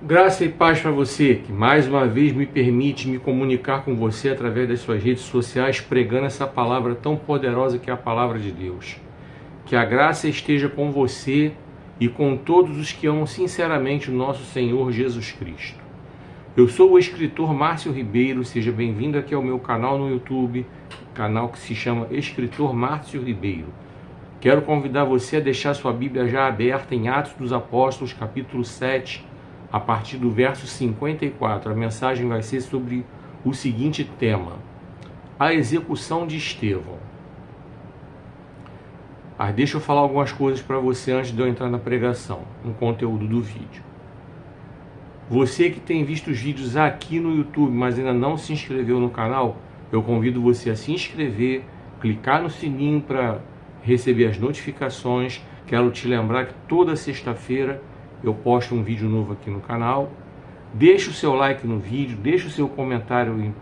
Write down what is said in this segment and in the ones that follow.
Graça e paz para você, que mais uma vez me permite me comunicar com você através das suas redes sociais, pregando essa palavra tão poderosa que é a palavra de Deus. Que a graça esteja com você e com todos os que amam sinceramente o nosso Senhor Jesus Cristo. Eu sou o escritor Márcio Ribeiro, seja bem-vindo aqui ao meu canal no YouTube, canal que se chama Escritor Márcio Ribeiro. Quero convidar você a deixar sua Bíblia já aberta em Atos dos Apóstolos, capítulo 7, a partir do verso 54. A mensagem vai ser sobre o seguinte tema: a execução de Estevão. Deixa eu falar algumas coisas para você antes de eu entrar na pregação, no conteúdo do vídeo. Você que tem visto os vídeos aqui no YouTube, mas ainda não se inscreveu no canal, eu convido você a se inscrever, clicar no sininho para receber as notificações. Quero te lembrar que toda sexta-feira eu posto um vídeo novo aqui no canal. Deixe o seu like no vídeo, deixe o seu comentário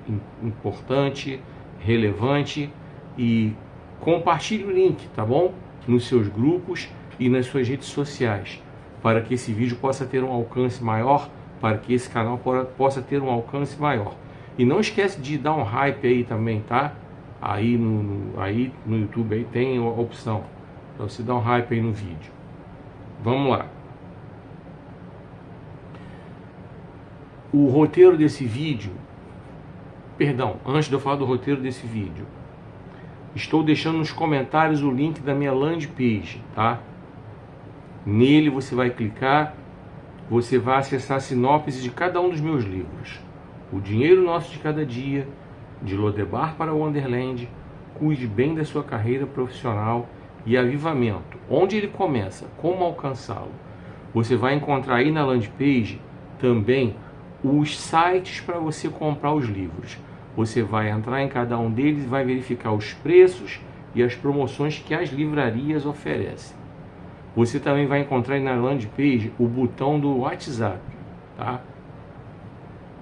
importante, relevante e compartilhe o link, tá bom? Nos seus grupos e nas suas redes sociais, para que esse vídeo possa ter um alcance maior, para que esse canal possa ter um alcance maior. E não esquece de dar um hype aí também, tá? Aí no YouTube aí tem a opção para você dar um hype aí no vídeo. Vamos lá. O roteiro desse vídeo, antes de eu falar do roteiro desse vídeo, estou deixando nos comentários o link da minha landing page, tá? Nele você vai clicar, você vai acessar a sinopse de cada um dos meus livros. O Dinheiro Nosso de Cada Dia, de Lodebar para Wonderland, Cuide Bem da Sua Carreira Profissional e Avivamento. Onde ele começa? Como alcançá-lo? Você vai encontrar aí na landing page também os sites para você comprar os livros. Você vai entrar em cada um deles e vai verificar os preços e as promoções que as livrarias oferecem. Você também vai encontrar aí na landing page o botão do WhatsApp, tá?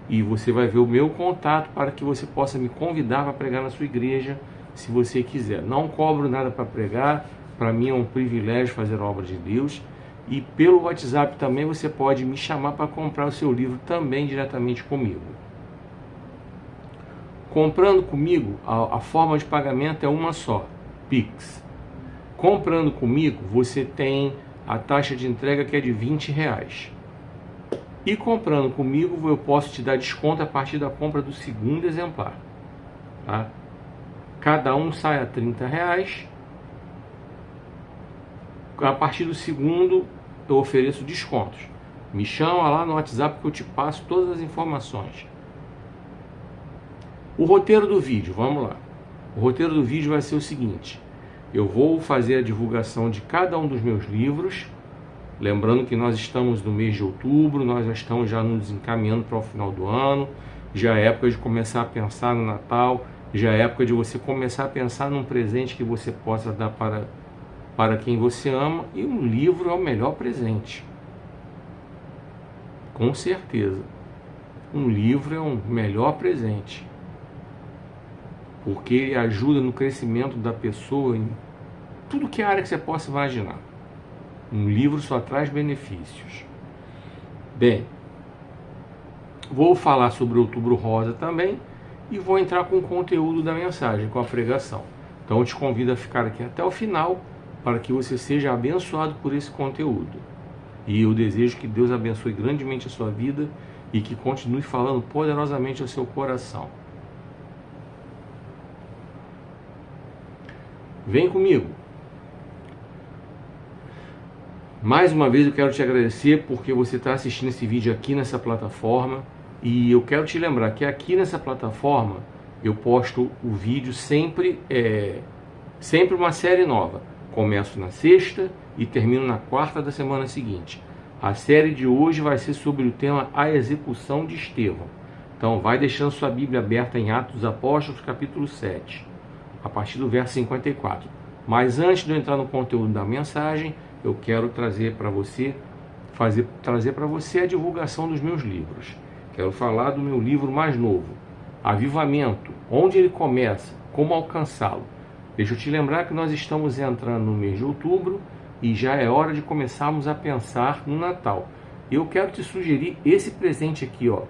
E você vai ver o meu contato para que você possa me convidar para pregar na sua igreja, se você quiser. Não cobro nada para pregar, para mim é um privilégio fazer a obra de Deus. E pelo WhatsApp também você pode me chamar para comprar o seu livro também diretamente comigo. Comprando comigo, a forma de pagamento é uma só, Pix. Comprando comigo, você tem a taxa de entrega que é de R$20. E comprando comigo, eu posso te dar desconto a partir da compra do segundo exemplar. Tá? Cada um sai a R$30. A partir do segundo, eu ofereço descontos. Me chama lá no WhatsApp que eu te passo todas as informações. O roteiro do vídeo, vamos lá. O roteiro do vídeo vai ser o seguinte: eu vou fazer a divulgação de cada um dos meus livros. Lembrando que nós estamos no mês de outubro, nós já estamos nos encaminhando para o final do ano. Já é época de começar a pensar no Natal. Já é época de você começar a pensar num presente que você possa dar para quem você ama, e um livro é o melhor presente. Com certeza. Um livro é um melhor presente. Porque ele ajuda no crescimento da pessoa em tudo que é área que você possa imaginar. Um livro só traz benefícios. Bem, vou falar sobre o Outubro Rosa também e vou entrar com o conteúdo da mensagem, com a pregação. Então eu te convido a ficar aqui até o final, para que você seja abençoado por esse conteúdo. E eu desejo que Deus abençoe grandemente a sua vida e que continue falando poderosamente ao seu coração. Vem comigo. Mais uma vez eu quero te agradecer porque você está assistindo esse vídeo aqui nessa plataforma. E eu quero te lembrar que aqui nessa plataforma eu posto o vídeo sempre uma série nova. Começo na sexta e termino na quarta da semana seguinte. A série de hoje vai ser sobre o tema A Execução de Estevão. Então vai deixando sua Bíblia aberta em Atos dos Apóstolos, capítulo 7, a partir do verso 54. Mas antes de eu entrar no conteúdo da mensagem, eu quero trazer para você a divulgação dos meus livros. Quero falar do meu livro mais novo, Avivamento, onde ele começa, como alcançá-lo. Deixa eu te lembrar que nós estamos entrando no mês de outubro e já é hora de começarmos a pensar no Natal. Eu quero te sugerir esse presente aqui, ó,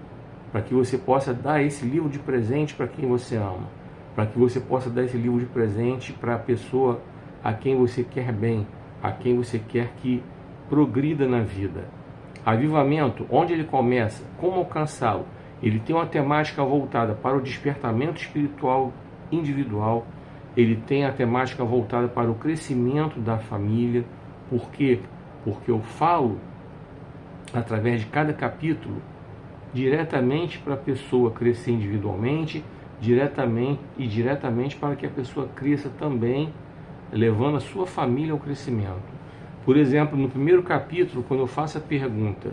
para que você possa dar esse livro de presente para quem você ama, para que você possa dar esse livro de presente para a pessoa a quem você quer bem, a quem você quer que progrida na vida. Avivamento, onde ele começa, como alcançá-lo? Ele tem uma temática voltada para o despertamento espiritual individual, ele tem a temática voltada para o crescimento da família. Por quê? Porque eu falo, através de cada capítulo, diretamente para a pessoa crescer individualmente, diretamente para que a pessoa cresça também, levando a sua família ao crescimento. Por exemplo, no primeiro capítulo, quando eu faço a pergunta,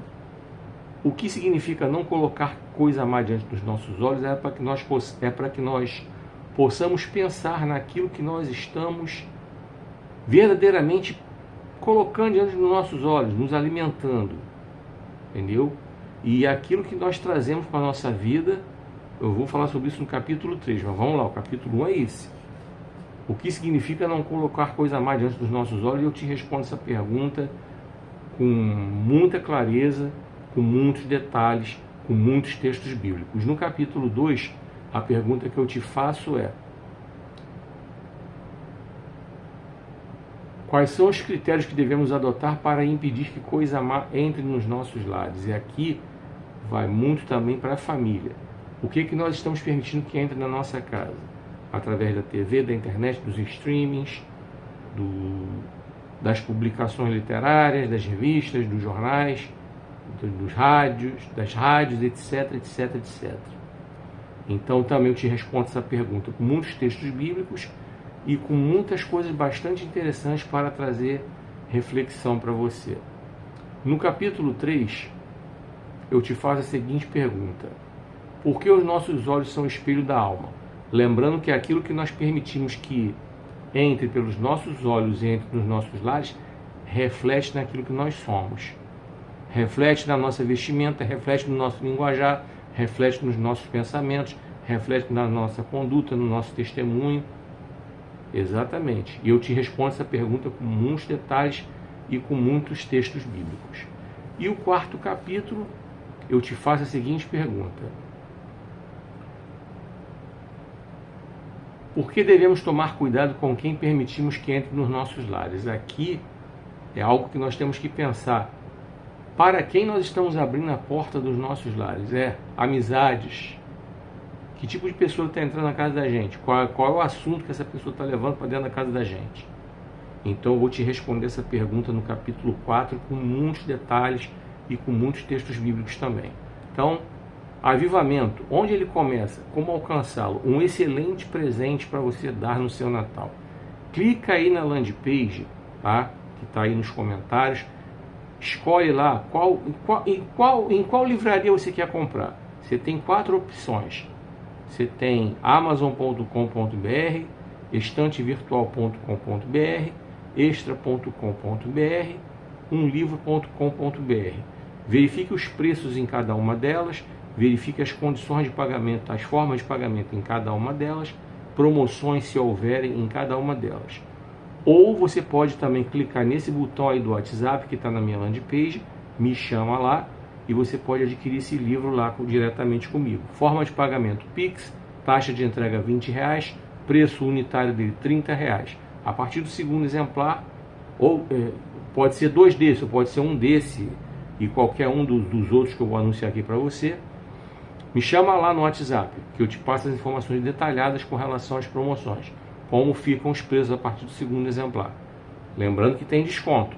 o que significa não colocar coisa má diante dos nossos olhos, é para que nós possamos pensar naquilo que nós estamos verdadeiramente colocando diante dos nossos olhos, nos alimentando, entendeu? E aquilo que nós trazemos para a nossa vida, eu vou falar sobre isso no capítulo 3, mas vamos lá, o capítulo 1 é esse. O que significa não colocar coisa má diante dos nossos olhos? E eu te respondo essa pergunta com muita clareza, com muitos detalhes, com muitos textos bíblicos. No capítulo 2, a pergunta que eu te faço é: quais são os critérios que devemos adotar para impedir que coisa má entre nos nossos lares? E aqui vai muito também para a família. O que nós estamos permitindo que entre na nossa casa? Através da TV, da internet, dos streamings, das publicações literárias, das revistas, dos jornais, das rádios, etc, etc, etc. Então também eu te respondo essa pergunta com muitos textos bíblicos e com muitas coisas bastante interessantes para trazer reflexão para você. No capítulo 3, eu te faço a seguinte pergunta: por que os nossos olhos são o espelho da alma? Lembrando que aquilo que nós permitimos que entre pelos nossos olhos e entre nos nossos lares, reflete naquilo que nós somos. Reflete na nossa vestimenta, reflete no nosso linguajar, reflete nos nossos pensamentos, reflete na nossa conduta, no nosso testemunho. Exatamente. E eu te respondo essa pergunta com muitos detalhes e com muitos textos bíblicos. E o quarto capítulo, eu te faço a seguinte pergunta: por que devemos tomar cuidado com quem permitimos que entre nos nossos lares? Aqui é algo que nós temos que pensar. Para quem nós estamos abrindo a porta dos nossos lares? Amizades. Que tipo de pessoa está entrando na casa da gente? Qual é o assunto que essa pessoa está levando para dentro da casa da gente? Então eu vou te responder essa pergunta no capítulo 4 com muitos detalhes e com muitos textos bíblicos também. Então, avivamento, onde ele começa? Como alcançá-lo? Um excelente presente para você dar no seu Natal. Clica aí na landing page, tá? Que está aí nos comentários. Escolhe lá em qual livraria você quer comprar. Você tem 4 opções. Você tem amazon.com.br, estantevirtual.com.br, extra.com.br, umlivro.com.br. Verifique os preços em cada uma delas. Verifique as condições de pagamento, as formas de pagamento em cada uma delas, promoções se houverem em cada uma delas. Ou você pode também clicar nesse botão aí do WhatsApp que está na minha landing page, me chama lá e você pode adquirir esse livro lá diretamente comigo. Forma de pagamento Pix, taxa de entrega R$20, preço unitário dele R$30. A partir do segundo exemplar, ou pode ser 2 desses, ou pode ser um desse e qualquer um dos outros que eu vou anunciar aqui para você. Me chama lá no WhatsApp, que eu te passo as informações detalhadas com relação às promoções. Como ficam os preços a partir do segundo exemplar. Lembrando que tem desconto.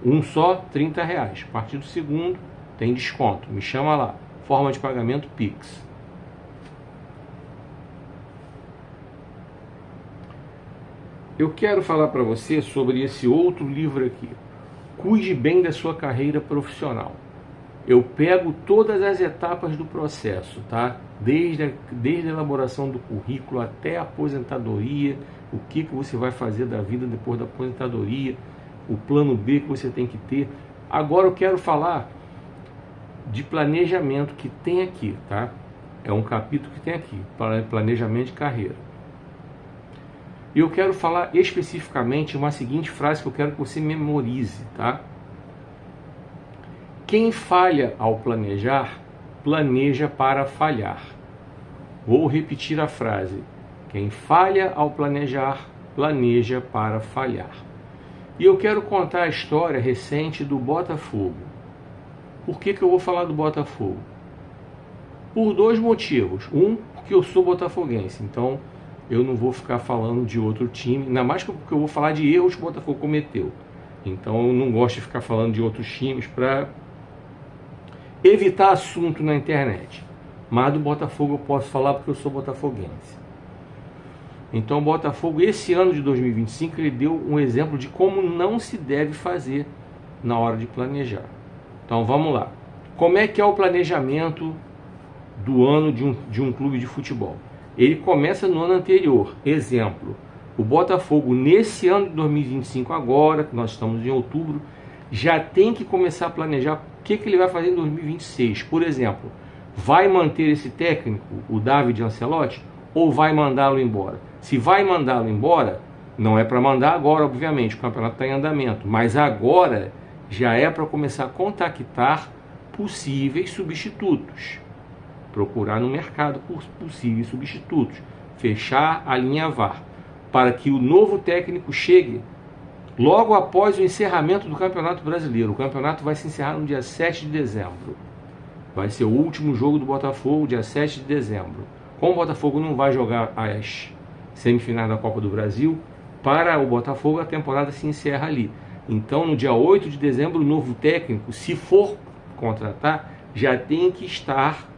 Um só, R$30. A partir do segundo, tem desconto. Me chama lá. Forma de pagamento Pix. Eu quero falar para você sobre esse outro livro aqui. Cuide bem da sua carreira profissional. Eu pego todas as etapas do processo, tá? Desde a elaboração do currículo até a aposentadoria, o que você vai fazer da vida depois da aposentadoria, o plano B que você tem que ter. Agora eu quero falar de planejamento que tem aqui, tá? É um capítulo que tem aqui, planejamento de carreira. E eu quero falar especificamente uma seguinte frase que eu quero que você memorize, tá? Quem falha ao planejar, planeja para falhar. Vou repetir a frase. Quem falha ao planejar, planeja para falhar. E eu quero contar a história recente do Botafogo. Por que eu vou falar do Botafogo? Por dois motivos. Um, porque eu sou botafoguense, então eu não vou ficar falando de outro time, ainda mais porque eu vou falar de erros que o Botafogo cometeu. Então eu não gosto de ficar falando de outros times para evitar assunto na internet. Mas do Botafogo eu posso falar porque eu sou botafoguense. Então o Botafogo, esse ano de 2025, ele deu um exemplo de como não se deve fazer na hora de planejar. Então vamos lá. Como é que é o planejamento do ano de um clube de futebol? Ele começa no ano anterior. Exemplo, o Botafogo nesse ano de 2025 agora, que nós estamos em outubro, já tem que começar a planejar o que ele vai fazer em 2026. Por exemplo, vai manter esse técnico, o David Ancelotti, ou vai mandá-lo embora? Se vai mandá-lo embora, não é para mandar agora, obviamente, o campeonato está em andamento, mas agora já é para começar a contactar possíveis substitutos, procurar no mercado por possíveis substitutos, fechar a linha VAR, para que o novo técnico chegue logo após o encerramento do Campeonato Brasileiro. O campeonato vai se encerrar no dia 7 de dezembro. Vai ser o último jogo do Botafogo, dia 7 de dezembro. Como o Botafogo não vai jogar as semifinais da Copa do Brasil, para o Botafogo a temporada se encerra ali. Então, no dia 8 de dezembro, o novo técnico, se for contratar, já tem que estar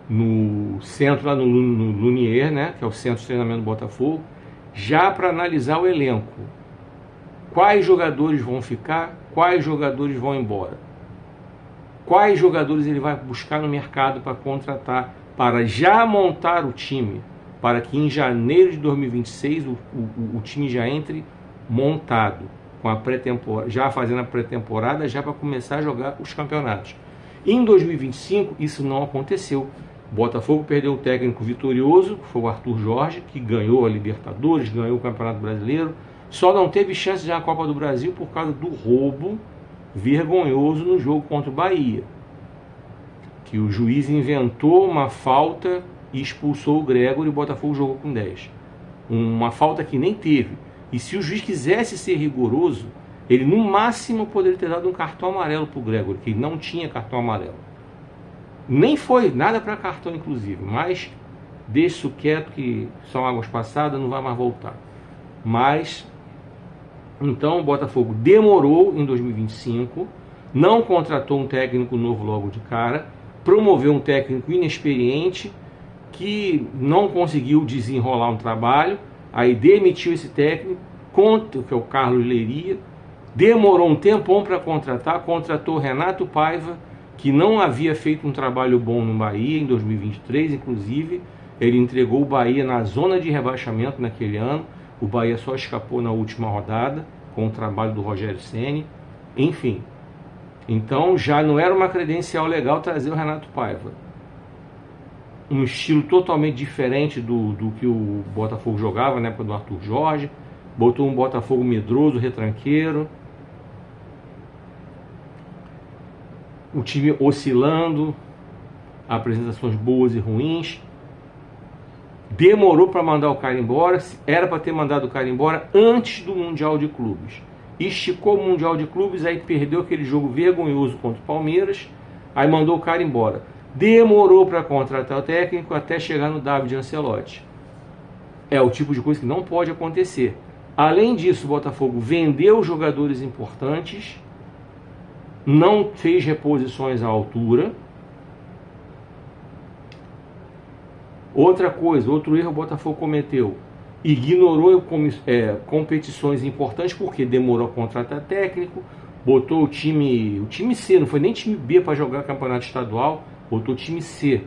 no centro, lá no Lunier, né, que é o centro de treinamento do Botafogo, já para analisar o elenco. Quais jogadores vão ficar, quais jogadores vão embora. Quais jogadores ele vai buscar no mercado para contratar, para já montar o time, para que em janeiro de 2026 o time já entre montado, com a pré-temporada, já fazendo a pré-temporada, já para começar a jogar os campeonatos. Em 2025 isso não aconteceu. O Botafogo perdeu um técnico vitorioso, que foi o Arthur Jorge, que ganhou a Libertadores, ganhou o Campeonato Brasileiro, só não teve chance de ir à Copa do Brasil por causa do roubo vergonhoso no jogo contra o Bahia, que o juiz inventou uma falta e expulsou o Gregory e o Botafogo jogou com 10. Uma falta que nem teve. E se o juiz quisesse ser rigoroso, ele no máximo poderia ter dado um cartão amarelo para o Gregory, que ele não tinha cartão amarelo. Nem foi nada para cartão, inclusive, mas deixa isso quieto, que são águas passadas, não vai mais voltar. Mas, então o Botafogo demorou em 2025, não contratou um técnico novo logo de cara, promoveu um técnico inexperiente, que não conseguiu desenrolar um trabalho, aí demitiu esse técnico, que é o Carlos Leiria, demorou um tempão para contratar, contratou Renato Paiva, que não havia feito um trabalho bom no Bahia em 2023, inclusive, ele entregou o Bahia na zona de rebaixamento naquele ano, o Bahia só escapou na última rodada, com o trabalho do Rogério Ceni, enfim. Então já não era uma credencial legal trazer o Renato Paiva. Um estilo totalmente diferente do que o Botafogo jogava na época do Arthur Jorge, botou um Botafogo medroso, retranqueiro, o time oscilando, apresentações boas e ruins, demorou para mandar o cara embora, era para ter mandado o cara embora antes do Mundial de Clubes, esticou o Mundial de Clubes, aí perdeu aquele jogo vergonhoso contra o Palmeiras, aí mandou o cara embora, demorou para contratar o técnico até chegar no David Ancelotti. É o tipo de coisa que não pode acontecer. Além disso, o Botafogo vendeu jogadores importantes, não fez reposições à altura. Outra coisa, outro erro o Botafogo cometeu, ignorou competições importantes porque demorou a contratar técnico, botou o time C, não foi nem time B para jogar campeonato estadual, botou o time C.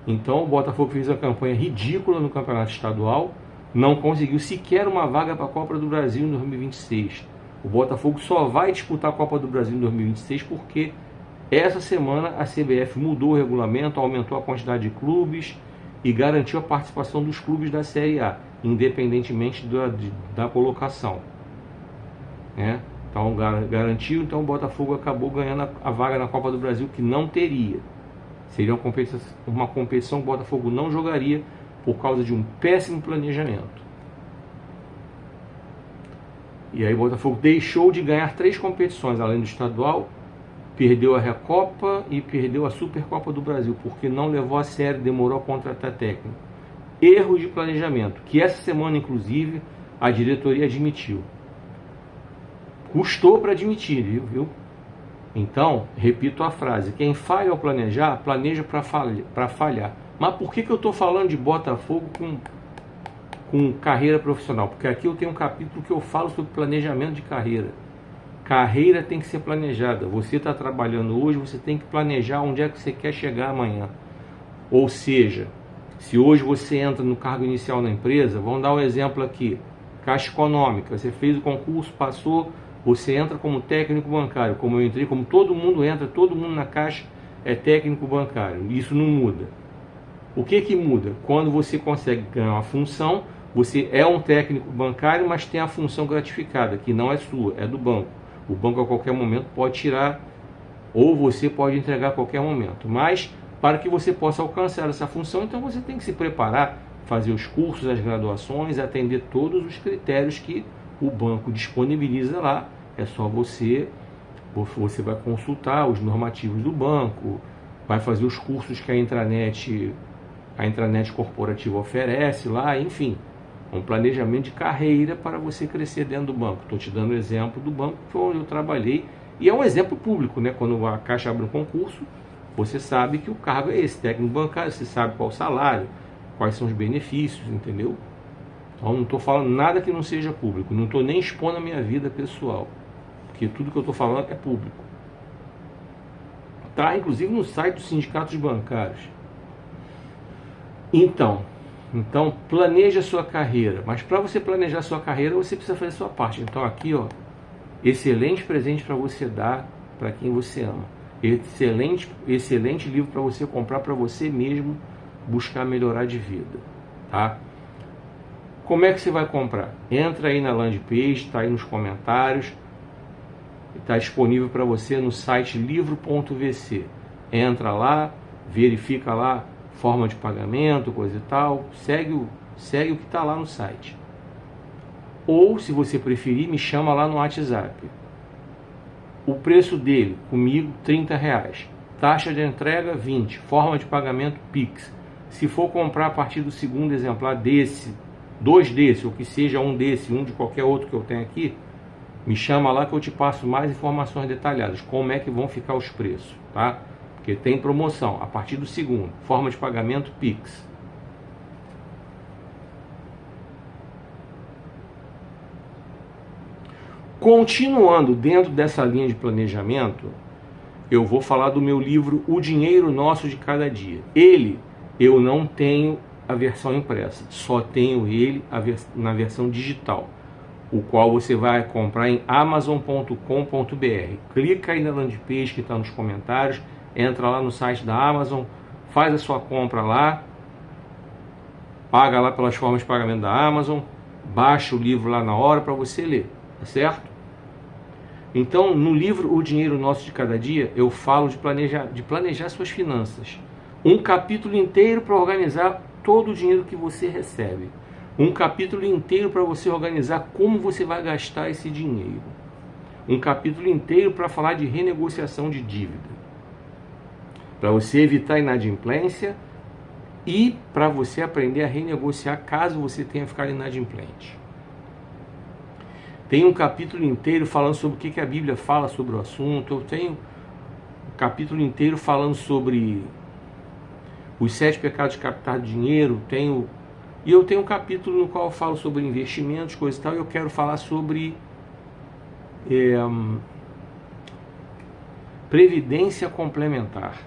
Então o Botafogo fez uma campanha ridícula no campeonato estadual, não conseguiu sequer uma vaga para a Copa do Brasil em 2026. O Botafogo só vai disputar a Copa do Brasil em 2026 porque essa semana a CBF mudou o regulamento, aumentou a quantidade de clubes e garantiu a participação dos clubes da Série A, independentemente da colocação, né? Então garantiu, então o Botafogo acabou ganhando a vaga na Copa do Brasil, que não teria. Seria uma competição que o Botafogo não jogaria por causa de um péssimo planejamento. E aí o Botafogo deixou de ganhar 3 competições, além do estadual, perdeu a Recopa e perdeu a Supercopa do Brasil, porque não levou a sério, demorou a contratar técnico. Erro de planejamento, que essa semana, inclusive, a diretoria admitiu. Custou para admitir, viu? Então, repito a frase, quem falha ao planejar, planeja para falhar. Mas por que eu estou falando de Botafogo com carreira profissional? Porque aqui eu tenho um capítulo que eu falo sobre planejamento de carreira. Carreira tem que ser planejada. Você está trabalhando hoje, você tem que planejar onde é que você quer chegar amanhã. Ou seja, se hoje você entra no cargo inicial na empresa, vamos dar um exemplo aqui, Caixa Econômica, você fez o concurso, passou, você entra como técnico bancário, como eu entrei, como todo mundo entra, todo mundo na Caixa é técnico bancário, isso não muda. O que muda? Quando você consegue ganhar uma função, você é um técnico bancário, mas tem a função gratificada, que não é sua, é do banco. O banco a qualquer momento pode tirar, ou você pode entregar a qualquer momento. Mas, para que você possa alcançar essa função, então você tem que se preparar, fazer os cursos, as graduações, atender todos os critérios que o banco disponibiliza lá. É só você vai consultar os normativos do banco, vai fazer os cursos que a intranet corporativa oferece lá, enfim, um planejamento de carreira para você crescer dentro do banco. Estou te dando o exemplo do banco que foi onde eu trabalhei, e é um exemplo público, né? Quando a Caixa abre um concurso, você sabe que o cargo é esse, técnico bancário, você sabe qual o salário, quais são os benefícios, entendeu? Então não estou falando nada que não seja público, não estou nem expondo a minha vida pessoal, porque tudo que eu estou falando é público. Está inclusive no site dos sindicatos bancários. Então planeja a sua carreira, mas para você planejar a sua carreira, você precisa fazer a sua parte. Então aqui, ó, excelente presente para você dar para quem você ama. Excelente livro para você comprar para você mesmo buscar melhorar de vida, tá? Como é que você vai comprar? Entra aí na landing page, está aí nos comentários, está disponível para você no site livro.vc. Entra lá, verifica lá forma de pagamento, coisa e tal, segue o que está lá no site. Ou, se você preferir, me chama lá no WhatsApp. O preço dele, comigo, R$30. Taxa de entrega, 20. Forma de pagamento, Pix. Se for comprar a partir do segundo exemplar desse, 2 desse, ou que seja um desse, um de qualquer outro que eu tenho aqui, me chama lá que eu te passo mais informações detalhadas, como é que vão ficar os preços, tá? Porque tem promoção a partir do segundo. Forma de pagamento, Pix. Continuando dentro dessa linha de planejamento, eu vou falar do meu livro O Dinheiro Nosso de Cada Dia. Eu não tenho a versão impressa, só tenho ele na versão digital, o qual você vai comprar em amazon.com.br. Clica aí na landing page que está nos comentários, entra lá no site da Amazon, faz a sua compra lá, paga lá pelas formas de pagamento da Amazon, baixa o livro lá na hora para você ler, tá certo? Então, no livro O Dinheiro Nosso de Cada Dia, eu falo de planejar suas finanças. Um capítulo inteiro para organizar todo o dinheiro que você recebe. Um capítulo inteiro para você organizar como você vai gastar esse dinheiro. Um capítulo inteiro para falar de renegociação de dívida. Para você evitar inadimplência e para você aprender a renegociar caso você tenha ficado inadimplente. Tem um capítulo inteiro falando sobre o que a Bíblia fala sobre o assunto. Eu tenho um capítulo inteiro falando sobre os 7 pecados capitais do dinheiro. E eu tenho um capítulo no qual eu falo sobre investimentos, coisa e tal. E eu quero falar sobre previdência complementar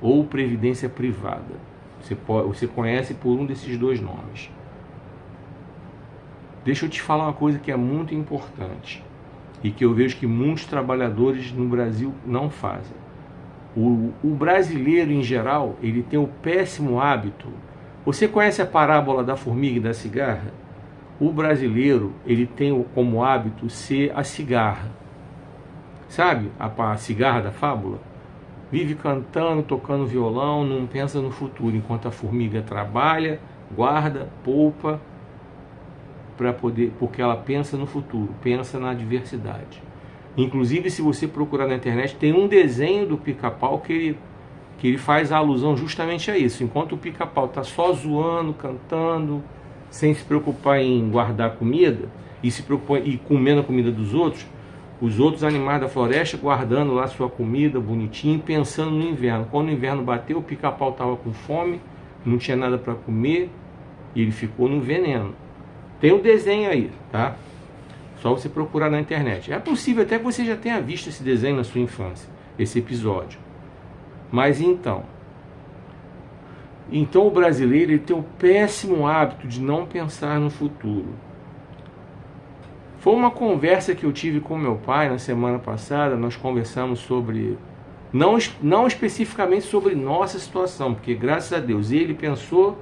ou previdência privada. Você conhece por um desses 2 nomes. Deixa eu te falar uma coisa que é muito importante e que eu vejo que muitos trabalhadores no Brasil não fazem. O brasileiro, em geral, ele tem o péssimo hábito. Você conhece a parábola da formiga e da cigarra? O brasileiro, ele tem como hábito ser a cigarra. sabe? A cigarra da fábula. Vive cantando, tocando violão, não pensa no futuro, enquanto a formiga trabalha, guarda, poupa, porque ela pensa no futuro, pensa na adversidade. Inclusive, se você procurar na internet, tem um desenho do Pica-Pau que ele faz a alusão justamente a isso. Enquanto o Pica-Pau está só zoando, cantando, sem se preocupar em guardar comida, e se preocupar e comendo a comida dos outros, os outros animais da floresta guardando lá sua comida bonitinho, pensando no inverno. Quando o inverno bateu, o Pica-Pau estava com fome, não tinha nada para comer, e ele ficou no veneno. Tem um desenho aí, tá? Só você procurar na internet. É possível até que você já tenha visto esse desenho na sua infância, esse episódio. Mas então o brasileiro ele tem o péssimo hábito de não pensar no futuro. Foi uma conversa que eu tive com meu pai na semana passada. Nós conversamos sobre, não especificamente sobre nossa situação, porque graças a Deus ele pensou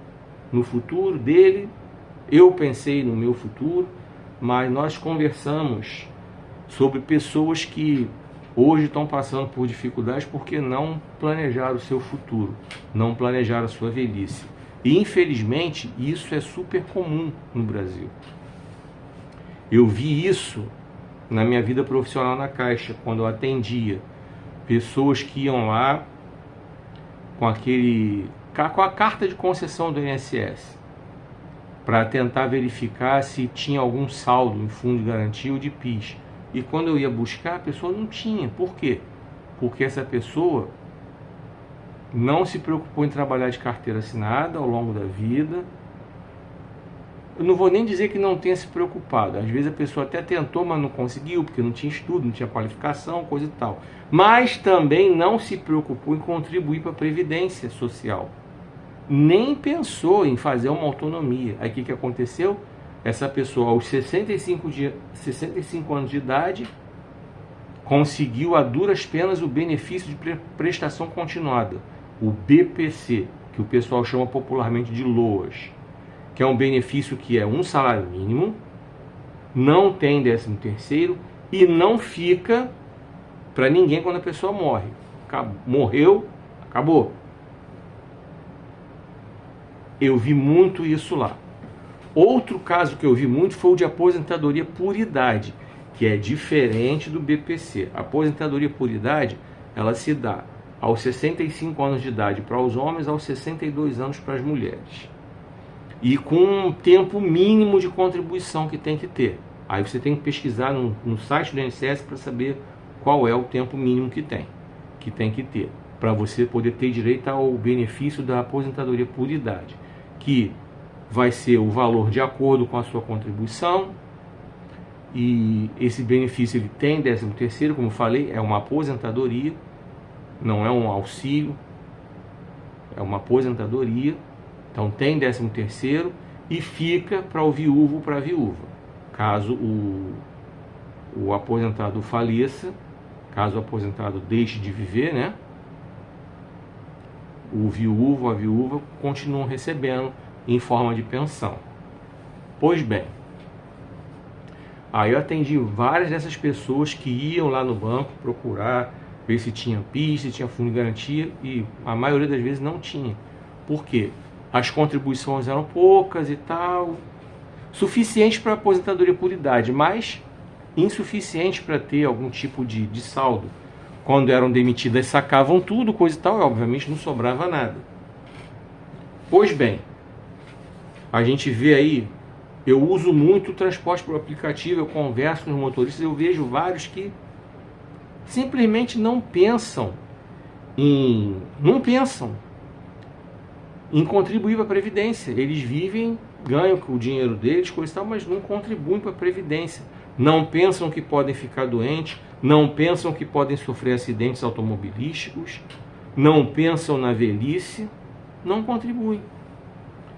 no futuro dele, eu pensei no meu futuro, mas nós conversamos sobre pessoas que hoje estão passando por dificuldades porque não planejaram o seu futuro, não planejaram a sua velhice. E infelizmente isso é super comum no Brasil. Eu vi isso na minha vida profissional na Caixa, quando eu atendia pessoas que iam lá com a carta de concessão do INSS para tentar verificar se tinha algum saldo em fundo de garantia ou de PIS. E quando eu ia buscar, a pessoa não tinha. Por quê? Porque essa pessoa não se preocupou em trabalhar de carteira assinada ao longo da vida. Eu não vou nem dizer que não tenha se preocupado. Às vezes a pessoa até tentou, mas não conseguiu, porque não tinha estudo, não tinha qualificação, coisa e tal. Mas também não se preocupou em contribuir para a Previdência Social. Nem pensou em fazer uma autonomia. Aí o que aconteceu? Essa pessoa, aos 65 anos de idade, conseguiu a duras penas o benefício de prestação continuada, o BPC, que o pessoal chama popularmente de LOAS, que é um benefício que é um salário mínimo, não tem 13º e não fica para ninguém quando a pessoa morre. Morreu, acabou. Eu vi muito isso lá. Outro caso que eu vi muito foi o de aposentadoria por idade, que é diferente do BPC. A aposentadoria por idade, ela se dá aos 65 anos de idade para os homens, aos 62 anos para as mulheres. E com um tempo mínimo de contribuição que tem que ter. Aí você tem que pesquisar no site do INSS para saber qual é o tempo mínimo que tem que ter, para você poder ter direito ao benefício da aposentadoria por idade, que vai ser o valor de acordo com a sua contribuição. E esse benefício ele tem 13º, como eu falei, é uma aposentadoria, não é um auxílio, é uma aposentadoria. Então tem 13º e fica para o viúvo ou para a viúva. Caso o aposentado faleça, caso o aposentado deixe de viver, né? O viúvo ou a viúva continuam recebendo em forma de pensão. Pois bem, aí eu atendi várias dessas pessoas que iam lá no banco procurar ver se tinha PIS, se tinha fundo de garantia, e a maioria das vezes não tinha. Por quê? As contribuições eram poucas e tal, suficientes para aposentadoria por idade, mas insuficientes para ter algum tipo de saldo. Quando eram demitidas, sacavam tudo, coisa e tal, e obviamente não sobrava nada. Pois bem, a gente vê aí, eu uso muito o transporte por aplicativo, eu converso com os motoristas, eu vejo vários que simplesmente não pensam em contribuir para a Previdência. Eles vivem, ganham com o dinheiro deles, coisa e tal, mas não contribuem para a Previdência. Não pensam que podem ficar doentes, não pensam que podem sofrer acidentes automobilísticos, não pensam na velhice, não contribuem.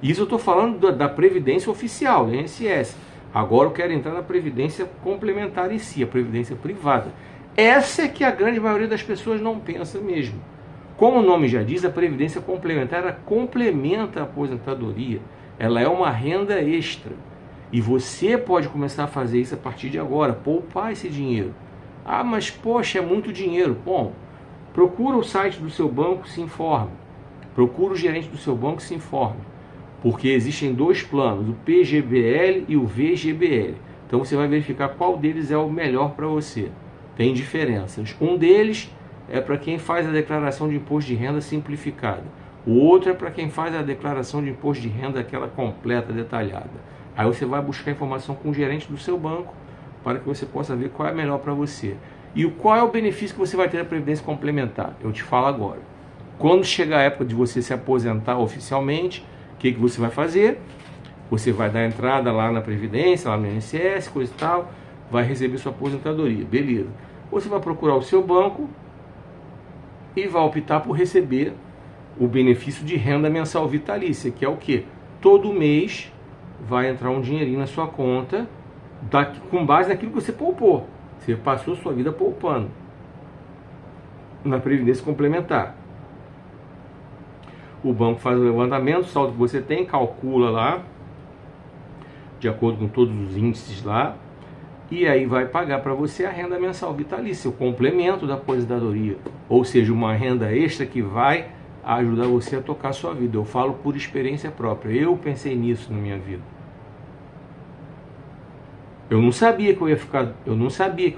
Isso eu estou falando da Previdência oficial, do INSS. Agora eu quero entrar na Previdência complementar em si, a Previdência privada. Essa é que a grande maioria das pessoas não pensa mesmo. Como o nome já diz, a Previdência complementar ela complementa a aposentadoria. Ela é uma renda extra. E você pode começar a fazer isso a partir de agora, poupar esse dinheiro. Ah, mas poxa, é muito dinheiro. Bom, procura o site do seu banco, se informe. Procura o gerente do seu banco, se informe. Porque existem dois planos, o PGBL e o VGBL. Então você vai verificar qual deles é o melhor para você. Tem diferenças. Um deles é para quem faz a declaração de imposto de renda simplificada. O outro é para quem faz a declaração de imposto de renda aquela completa, detalhada. Aí você vai buscar informação com o gerente do seu banco para que você possa ver qual é melhor para você. E qual é o benefício que você vai ter da Previdência Complementar? Eu te falo agora. Quando chegar a época de você se aposentar oficialmente, o que você vai fazer? Você vai dar entrada lá na Previdência, lá no INSS, coisa e tal, vai receber sua aposentadoria, beleza. Você vai procurar o seu banco e vai optar por receber o benefício de renda mensal vitalícia, que é o quê? Todo mês vai entrar um dinheirinho na sua conta, com base naquilo que você poupou. Você passou sua vida poupando na Previdência Complementar. O banco faz o levantamento, o saldo que você tem, calcula lá, de acordo com todos os índices lá, e aí vai pagar para você a renda mensal vitalícia, o complemento da aposentadoria, ou seja, uma renda extra que vai ajudar você a tocar a sua vida. Eu falo por experiência própria, eu pensei nisso na minha vida. Eu não sabia que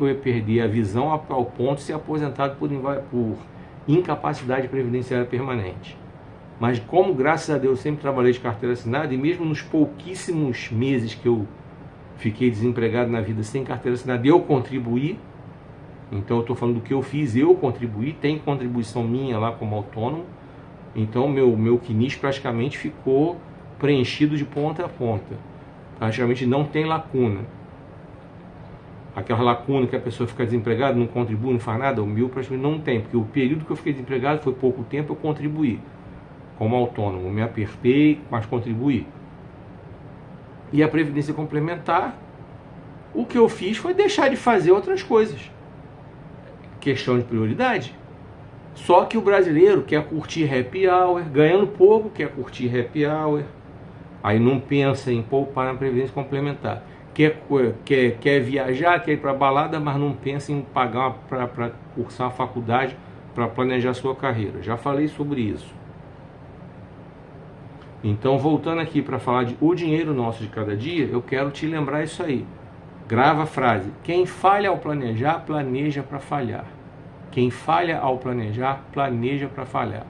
eu ia perder a visão ao ponto de ser aposentado por incapacidade previdenciária permanente. Mas como, graças a Deus, eu sempre trabalhei de carteira assinada, e mesmo nos pouquíssimos meses que eu fiquei desempregado na vida sem carteira assinada, eu contribuí. Então eu estou falando do que eu fiz, eu contribuí, tem contribuição minha lá como autônomo. Então meu CNIS praticamente ficou preenchido de ponta a ponta. Praticamente não tem lacuna. Aquela lacuna que a pessoa fica desempregada, não contribui, não faz nada, o meu praticamente não tem, porque o período que eu fiquei desempregado foi pouco tempo, eu contribuí como autônomo, me apertei, mas contribuí. E a Previdência Complementar, o que eu fiz foi deixar de fazer outras coisas. Questão de prioridade. Só que o brasileiro quer curtir happy hour, ganhando pouco, quer curtir happy hour, aí não pensa em poupar na Previdência Complementar. Quer viajar, quer ir para balada, mas não pensa em pagar para cursar a faculdade, para planejar sua carreira. Já falei sobre isso. Então, voltando aqui para falar de o dinheiro nosso de cada dia, eu quero te lembrar isso aí. Grava a frase: quem falha ao planejar, planeja para falhar. Quem falha ao planejar, planeja para falhar.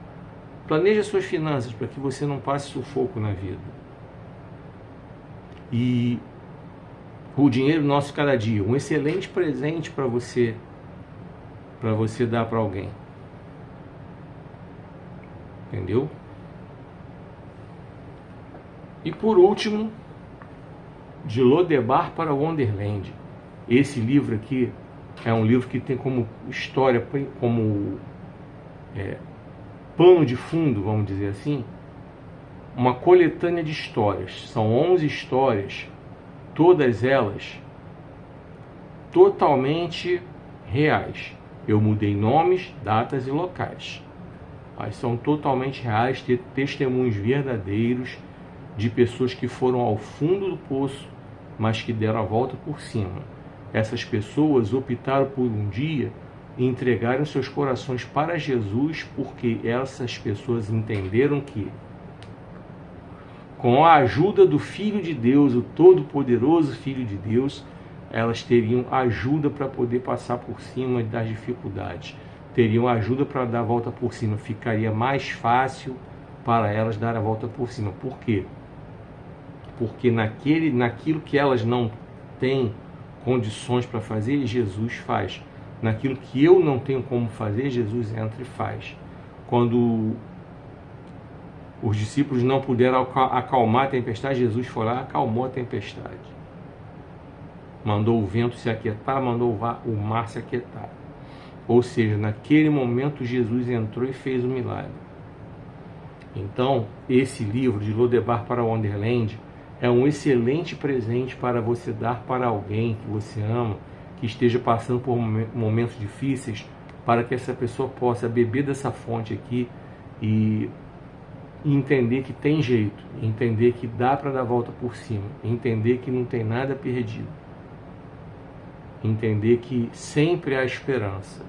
Planeja suas finanças para que você não passe sufoco na vida. E o dinheiro nosso de cada dia, um excelente presente para você dar para alguém. Entendeu? E por último, de Lodebar para Wonderland. Esse livro aqui é um livro que tem como história, como pano de fundo, vamos dizer assim, uma coletânea de histórias. São 11 histórias, todas elas totalmente reais. Eu mudei nomes, datas e locais, mas são totalmente reais, testemunhos verdadeiros de pessoas que foram ao fundo do poço, mas que deram a volta por cima. Essas pessoas optaram por um dia entregaram seus corações para Jesus, porque essas pessoas entenderam que, com a ajuda do Filho de Deus, o Todo-Poderoso Filho de Deus, elas teriam ajuda para poder passar por cima das dificuldades, teriam ajuda para dar a volta por cima, ficaria mais fácil para elas dar a volta por cima. Por quê? Porque naquilo que elas não têm condições para fazer, Jesus faz. Naquilo que eu não tenho como fazer, Jesus entra e faz. Quando os discípulos não puderam acalmar a tempestade, Jesus foi lá e acalmou a tempestade. Mandou o vento se aquietar, mandou o mar se aquietar. Ou seja, naquele momento Jesus entrou e fez o milagre. Então, esse livro de Lodebar para Wonderland é um excelente presente para você dar para alguém que você ama, que esteja passando por momentos difíceis, para que essa pessoa possa beber dessa fonte aqui e entender que tem jeito, entender que dá para dar a volta por cima, entender que não tem nada perdido. entender que sempre há esperança,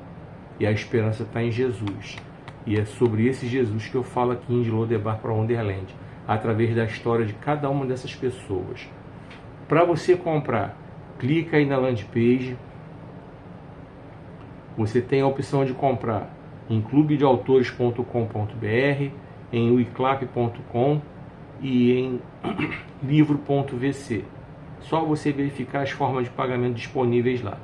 e a esperança está em Jesus, e é sobre esse Jesus que eu falo aqui em De Lodebar para Wonderland, através da história de cada uma dessas pessoas. Para você comprar, clica aí na landing page, você tem a opção de comprar em clubedeautores.com.br, em wiclap.com e em livro.vc. Só você verificar as formas de pagamento disponíveis lá.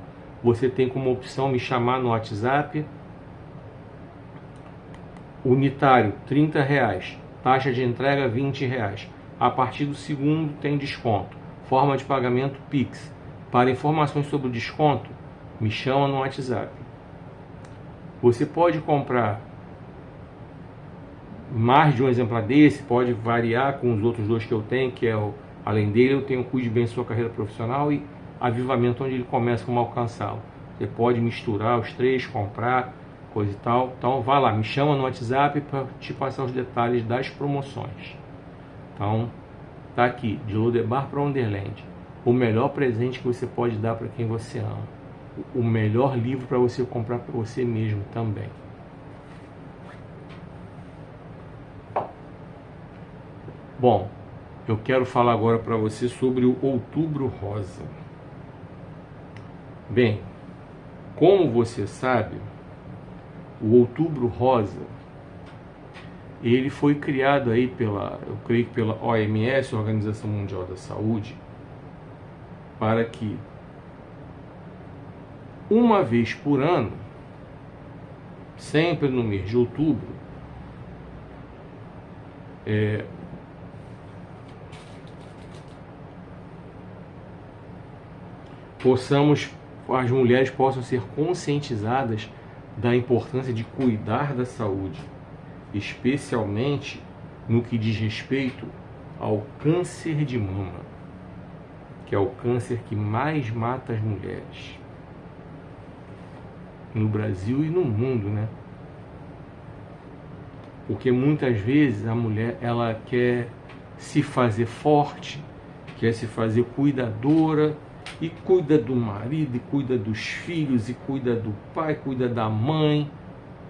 Você tem como opção me chamar no WhatsApp. Unitário, R$30. Taxa de entrega, R$20. A partir do segundo tem desconto. Forma de pagamento Pix. Para informações sobre o desconto, me chama no WhatsApp. Você pode comprar mais de um exemplar desse, pode variar com os outros dois que eu tenho, que é o, além dele, eu tenho Cuide Bem Sua Carreira Profissional e Avivamento, onde ele começa como alcançá-lo. Você pode misturar os três, comprar, coisa e tal. Então vá lá, me chama no WhatsApp para te passar os detalhes das promoções. Então, tá aqui, De Lodebar para Wonderland. O melhor presente que você pode dar para quem você ama. O melhor livro para você comprar para você mesmo também. Bom, eu quero falar agora para você sobre o Outubro Rosa. Bem, como você sabe, o Outubro Rosa, ele foi criado aí eu creio que pela OMS, Organização Mundial da Saúde, para que uma vez por ano, sempre no mês de outubro, as mulheres possam ser conscientizadas da importância de cuidar da saúde, especialmente no que diz respeito ao câncer de mama, que é o câncer que mais mata as mulheres no Brasil e no mundo, né? Porque muitas vezes a mulher, ela quer se fazer forte, quer se fazer cuidadora, e cuida do marido, e cuida dos filhos, e cuida do pai, cuida da mãe,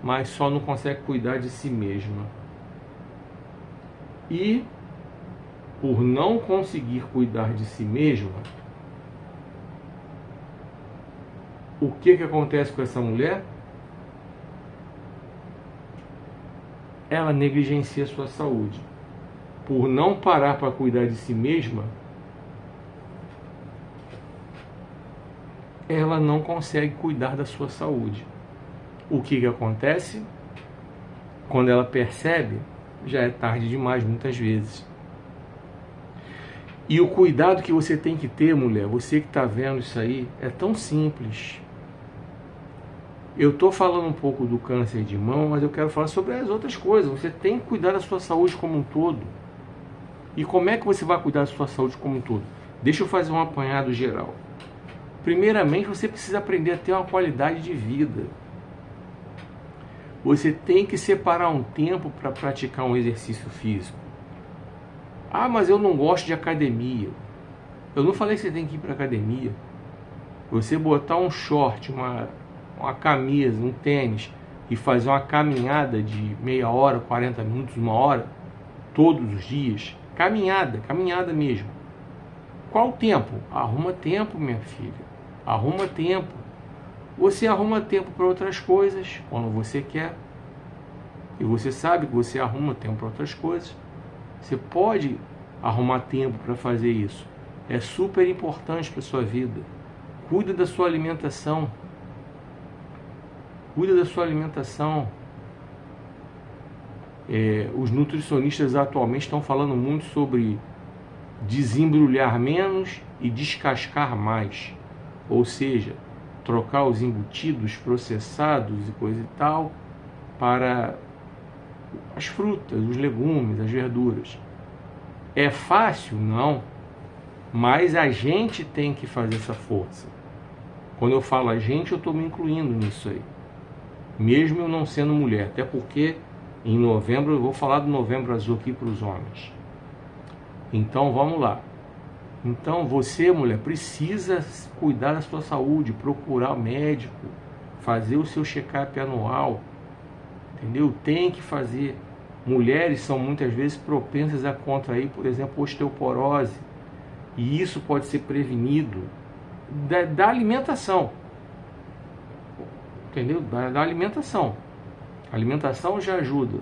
mas só não consegue cuidar de si mesma. E por não conseguir cuidar de si mesma, o que acontece com essa mulher? Ela negligencia a sua saúde. Por não parar para cuidar de si mesma, ela não consegue cuidar da sua saúde. O que acontece? Quando ela percebe, já é tarde demais muitas vezes. E o cuidado que você tem que ter, mulher, você que está vendo isso aí, é tão simples. Eu estou falando um pouco do câncer de mama, mas eu quero falar sobre as outras coisas. Você tem que cuidar da sua saúde como um todo. E como é que você vai cuidar da sua saúde como um todo? Deixa eu fazer um apanhado geral. Primeiramente, você precisa aprender a ter uma qualidade de vida. Você tem que separar um tempo para praticar um exercício físico. Ah, mas eu não gosto de academia. Eu não falei que você tem que ir para academia. Você botar um short, uma camisa, um tênis e fazer uma caminhada de meia hora, 40 minutos, uma hora, todos os dias. Caminhada mesmo. Qual o tempo? Arruma tempo, minha filha. Arruma tempo. Você arruma tempo para outras coisas quando você quer. E você sabe que você arruma tempo para outras coisas. Você pode arrumar tempo para fazer isso. É super importante para a sua vida. Cuida da sua alimentação. Cuida da sua alimentação. Os nutricionistas atualmente estão falando muito sobre desembrulhar menos e descascar mais. Ou seja, trocar os embutidos processados e coisa e tal para as frutas, os legumes, as verduras. É fácil? Não. Mas a gente tem que fazer essa força. Quando eu falo a gente, eu estou me incluindo nisso aí. Mesmo eu não sendo mulher. Até porque em novembro, eu vou falar do Novembro Azul aqui para os homens. Então vamos lá. Então você, mulher, precisa cuidar da sua saúde, procurar médico, fazer o seu check-up anual, entendeu? Tem que fazer. Mulheres são muitas vezes propensas a contrair, por exemplo, osteoporose, e isso pode ser prevenido da alimentação, entendeu? Da alimentação. A alimentação já ajuda,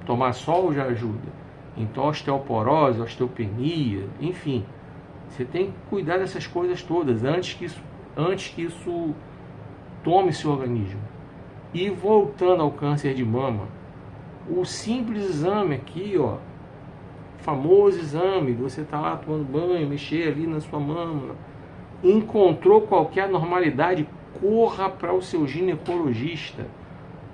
tomar sol já ajuda. Então, osteoporose, osteopenia, enfim, você tem que cuidar dessas coisas todas antes que isso tome seu organismo. E voltando ao câncer de mama, o simples exame aqui, ó, famoso exame, você tá lá tomando banho, mexer ali na sua mama, encontrou qualquer anormalidade, corra para o seu ginecologista,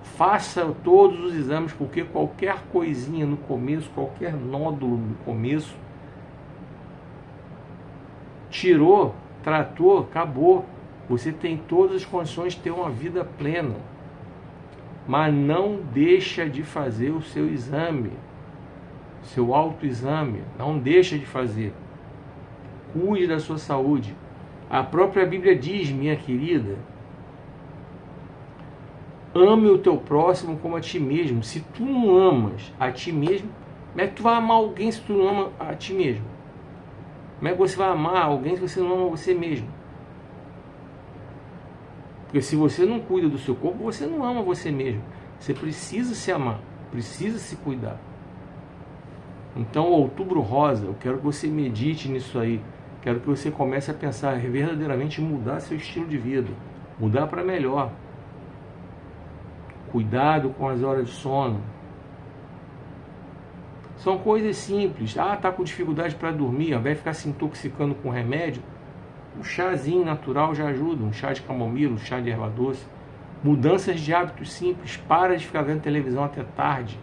faça todos os exames, porque qualquer coisinha no começo, qualquer nódulo no começo, tirou, tratou, acabou. Você tem todas as condições de ter uma vida plena. Mas não deixa de fazer o seu exame, seu autoexame. Não deixa de fazer. Cuide da sua saúde. A própria Bíblia diz, minha querida, ame o teu próximo como a ti mesmo. Se tu não amas a ti mesmo, como é que tu vai amar alguém se tu não ama a ti mesmo? Como é que você vai amar alguém se você não ama você mesmo? Porque se você não cuida do seu corpo, você não ama você mesmo. Você precisa se amar, precisa se cuidar. Então, Outubro Rosa, eu quero que você medite nisso aí. Quero que você comece a pensar verdadeiramente em mudar seu estilo de vida. Mudar para melhor. Cuidado com as horas de sono. São coisas simples. Ah, tá com dificuldade para dormir, ao invés de ficar se intoxicando com remédio, um chazinho natural já ajuda, um chá de camomila, um chá de erva doce. Mudanças de hábitos simples, para de ficar vendo televisão até tarde.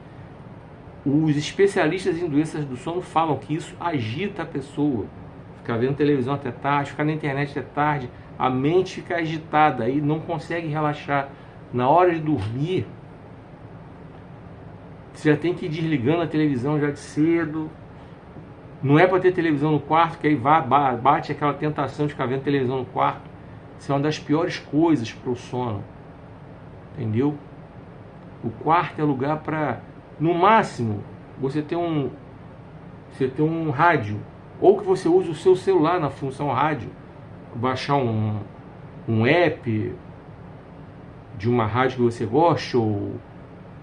Os especialistas em doenças do sono falam que isso agita a pessoa. Ficar vendo televisão até tarde, ficar na internet até tarde, a mente fica agitada e não consegue relaxar. Na hora de dormir, você já tem que ir desligando a televisão já de cedo. Não é para ter televisão no quarto, que aí bate aquela tentação de ficar vendo televisão no quarto. Isso é uma das piores coisas para o sono. Entendeu? O quarto é lugar para, no máximo, você ter um rádio. Ou que você use o seu celular na função rádio. Baixar um app de uma rádio que você gosta, ou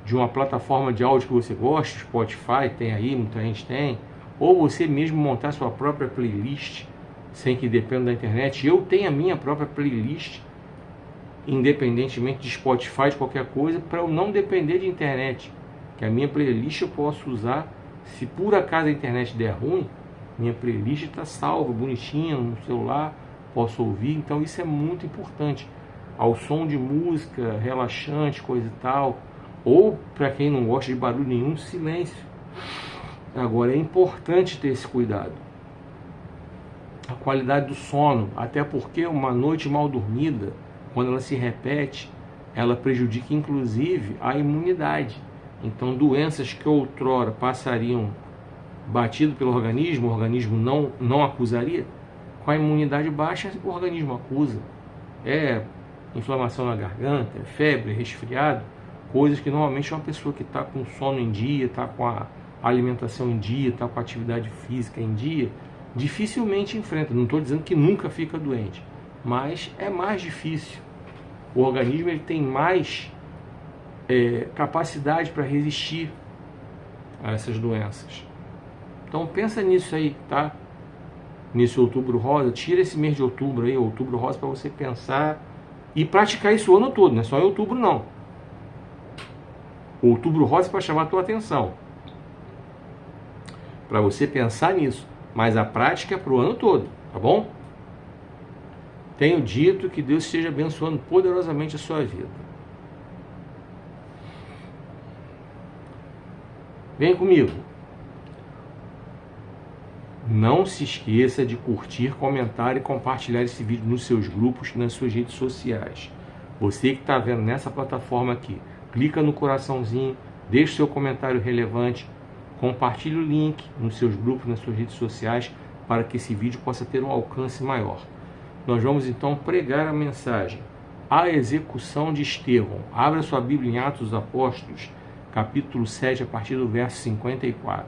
de uma plataforma de áudio que você gosta, Spotify tem aí, muita gente tem. Ou você mesmo montar sua própria playlist, sem que dependa da internet. Eu tenho a minha própria playlist, independentemente de Spotify, de qualquer coisa, para eu não depender de internet. Que a minha playlist eu posso usar, se por acaso a internet der ruim, minha playlist está salva, bonitinha, no celular, posso ouvir. Então isso é muito importante. Ao som de música, relaxante, coisa e tal. Ou, para quem não gosta de barulho nenhum, silêncio. Agora, é importante ter esse cuidado. A qualidade do sono, até porque uma noite mal dormida, quando ela se repete, ela prejudica inclusive a imunidade. Então, doenças que outrora passariam batido pelo organismo, o organismo não acusaria, com a imunidade baixa, o organismo acusa. É inflamação na garganta, é febre, é resfriado, coisas que normalmente uma pessoa que está com sono em dia, está com a alimentação em dia, está com a atividade física em dia, dificilmente enfrenta. Não estou dizendo que nunca fica doente, mas é mais difícil. O organismo ele tem mais capacidade para resistir a essas doenças. Então pensa nisso aí, tá? Nesse Outubro Rosa, tira esse mês de outubro aí, Outubro Rosa, para você pensar e praticar isso o ano todo, não é só em outubro não. Outubro Rosa para chamar a tua atenção, para você pensar nisso, mas a prática é para o ano todo, tá bom? Tenho dito que Deus esteja abençoando poderosamente a sua vida. Vem comigo. Não se esqueça de curtir, comentar e compartilhar esse vídeo nos seus grupos e nas suas redes sociais. Você que está vendo nessa plataforma aqui, clica no coraçãozinho, deixe seu comentário relevante, compartilhe o link nos seus grupos, nas suas redes sociais, para que esse vídeo possa ter um alcance maior. Nós vamos então pregar a mensagem: a execução de Estevão. Abra sua Bíblia em Atos dos Apóstolos, capítulo 7, a partir do verso 54.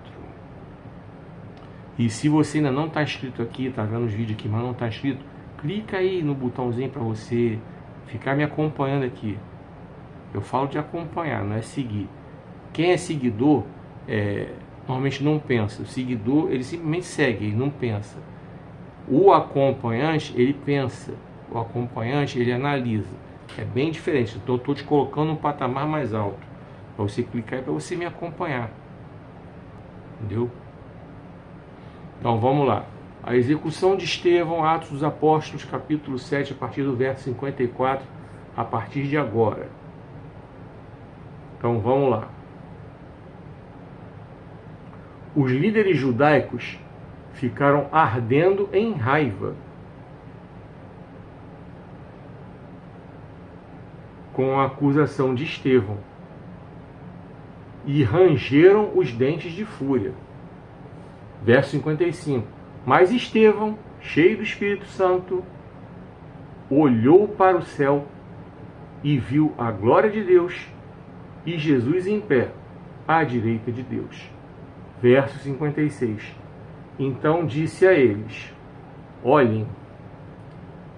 E se você ainda não está inscrito aqui, está vendo os vídeos aqui, mas não está inscrito, clica aí no botãozinho para você ficar me acompanhando aqui. Eu falo de acompanhar, não é seguir. Quem é seguidor, normalmente não pensa. O seguidor, ele simplesmente segue, ele não pensa. O acompanhante, ele pensa. O acompanhante, ele analisa. É bem diferente. Então, eu estou te colocando um patamar mais alto para você clicar e para você me acompanhar. Entendeu? Então, vamos lá. A execução de Estevão, Atos dos Apóstolos, capítulo 7, a partir do verso 54, a partir de agora. Então, vamos lá. Os líderes judaicos ficaram ardendo em raiva com a acusação de Estevão e rangeram os dentes de fúria. Verso 55. Mas Estevão, cheio do Espírito Santo, olhou para o céu e viu a glória de Deus e Jesus em pé, à direita de Deus. Verso 56. Então disse a eles: olhem,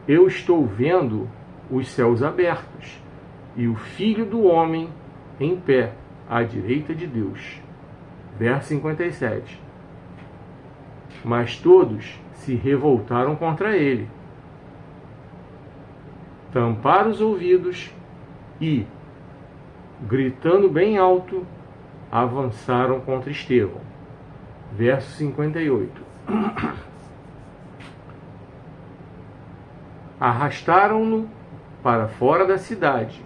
eu estou vendo os céus abertos e o Filho do Homem em pé, à direita de Deus. Verso 57. Mas todos se revoltaram contra ele, tamparam os ouvidos e, gritando bem alto, avançaram contra Estevão. Verso 58. Arrastaram-no para fora da cidade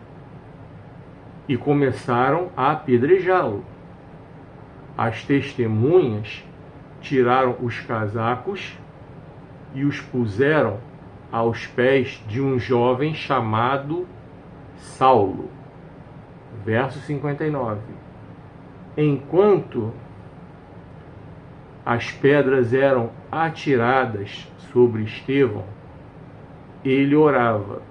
e começaram a apedrejá-lo. As testemunhas tiraram os casacos e os puseram aos pés de um jovem chamado Saulo. Verso 59. Enquanto as pedras eram atiradas sobre Estevão, ele orava: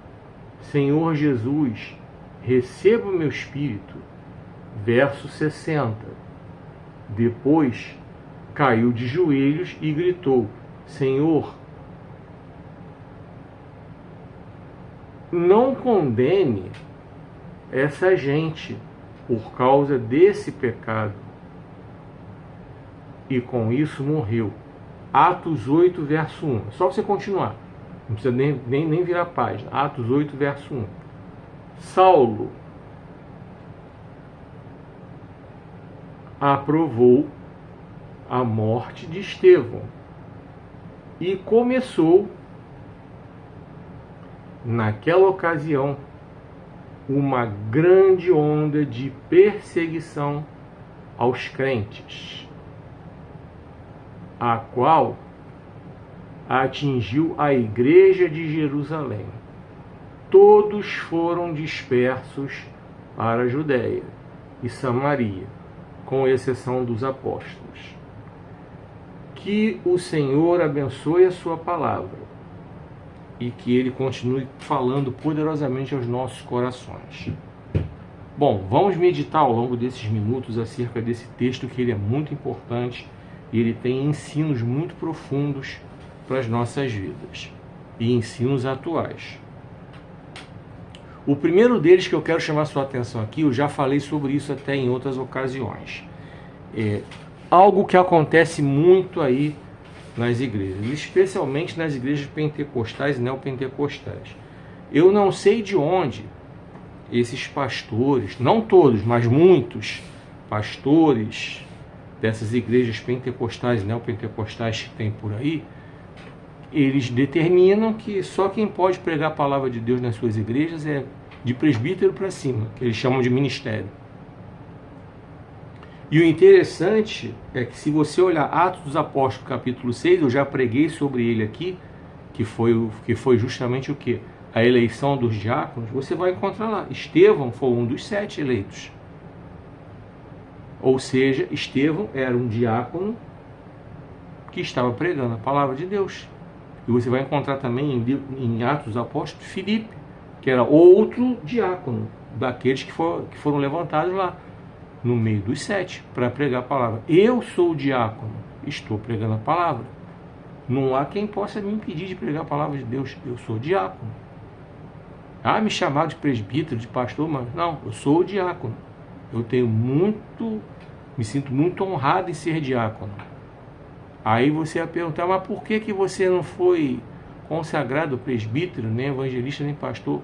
Senhor Jesus, receba o meu espírito. Verso 60. Depois caiu de joelhos e gritou: Senhor, não condene essa gente por causa desse pecado. E com isso morreu. Atos 8, verso 1. Só você continuar. Não precisa nem virar a página. Atos 8, verso 1. Saulo aprovou a morte de Estevão e começou, naquela ocasião, uma grande onda de perseguição aos crentes, a qual atingiu a igreja de Jerusalém. Todos foram dispersos para a Judéia e Samaria, com exceção dos apóstolos. Que o Senhor abençoe a sua palavra e que ele continue falando poderosamente aos nossos corações. Bom, vamos meditar ao longo desses minutos acerca desse texto, que ele é muito importante e ele tem ensinos muito profundos para as nossas vidas e ensinos atuais. O primeiro deles que eu quero chamar sua atenção aqui, eu já falei sobre isso até em outras ocasiões. É algo que acontece muito aí nas igrejas, especialmente nas igrejas pentecostais e neopentecostais. Eu não sei de onde esses pastores, não todos, mas muitos pastores dessas igrejas pentecostais e neopentecostais que tem por aí, eles determinam que só quem pode pregar a palavra de Deus nas suas igrejas é de presbítero para cima, que eles chamam de ministério. E o interessante é que, se você olhar Atos dos Apóstolos, capítulo 6, eu já preguei sobre ele aqui, que foi justamente o quê? A eleição dos diáconos. Você vai encontrar lá, Estevão foi um dos 7 eleitos. Ou seja, Estevão era um diácono que estava pregando a palavra de Deus. E você vai encontrar também em Atos dos Apóstolos Filipe, que era outro diácono, daqueles que foram levantados lá, no meio dos 7, para pregar a palavra. Eu sou o diácono, estou pregando a palavra. Não há quem possa me impedir de pregar a palavra de Deus. Eu sou diácono. Me chamar de presbítero, de pastor, mas não, eu sou o diácono. Eu me sinto muito honrado em ser diácono. Aí você vai perguntar, mas por que você não foi consagrado presbítero, nem evangelista, nem pastor?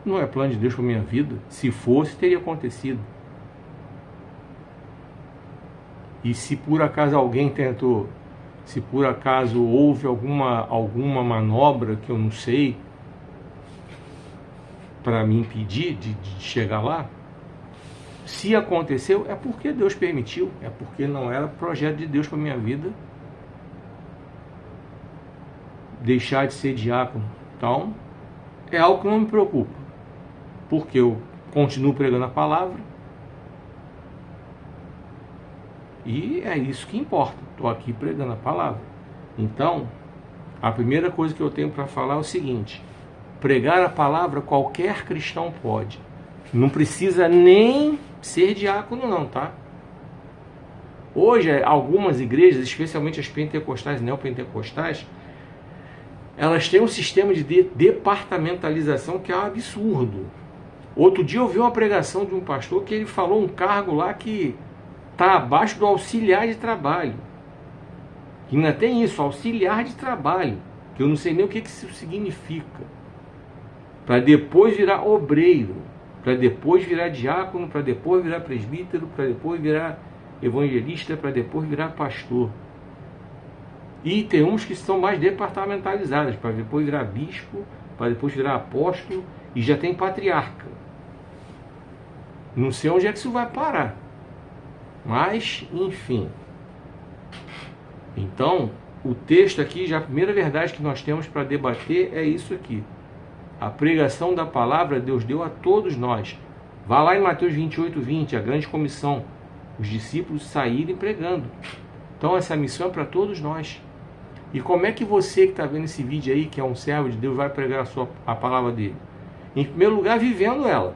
Não é plano de Deus para minha vida. Se fosse, teria acontecido. E se por acaso alguém tentou, se por acaso houve alguma manobra que eu não sei para me impedir de chegar lá, se aconteceu, é porque Deus permitiu, é porque não era projeto de Deus para minha vida deixar de ser diácono. Então, é algo que não me preocupa, porque eu continuo pregando a palavra e é isso que importa. Estou aqui pregando a palavra. Então, a primeira coisa que eu tenho para falar é o seguinte: pregar a palavra qualquer cristão pode. Não precisa nem ser diácono não, tá? Hoje, algumas igrejas, especialmente as pentecostais e neopentecostais, elas têm um sistema de departamentalização que é um absurdo. Outro dia eu vi uma pregação de um pastor que ele falou um cargo lá que está abaixo do auxiliar de trabalho. E ainda tem isso, auxiliar de trabalho, que eu não sei nem o que isso significa. Para depois virar obreiro, para depois virar diácono, para depois virar presbítero, para depois virar evangelista, para depois virar pastor. E tem uns que são mais departamentalizados, para depois virar bispo, para depois virar apóstolo, e já tem patriarca. Não sei onde é que isso vai parar. Mas, enfim. Então, o texto aqui, já a primeira verdade que nós temos para debater é isso aqui. A pregação da palavra Deus deu a todos nós. Vá lá em Mateus 28:20, a grande comissão. Os discípulos saírem pregando. Então essa missão é para todos nós. E como é que você que está vendo esse vídeo aí, que é um servo de Deus, vai pregar a palavra dele? Em primeiro lugar, vivendo ela.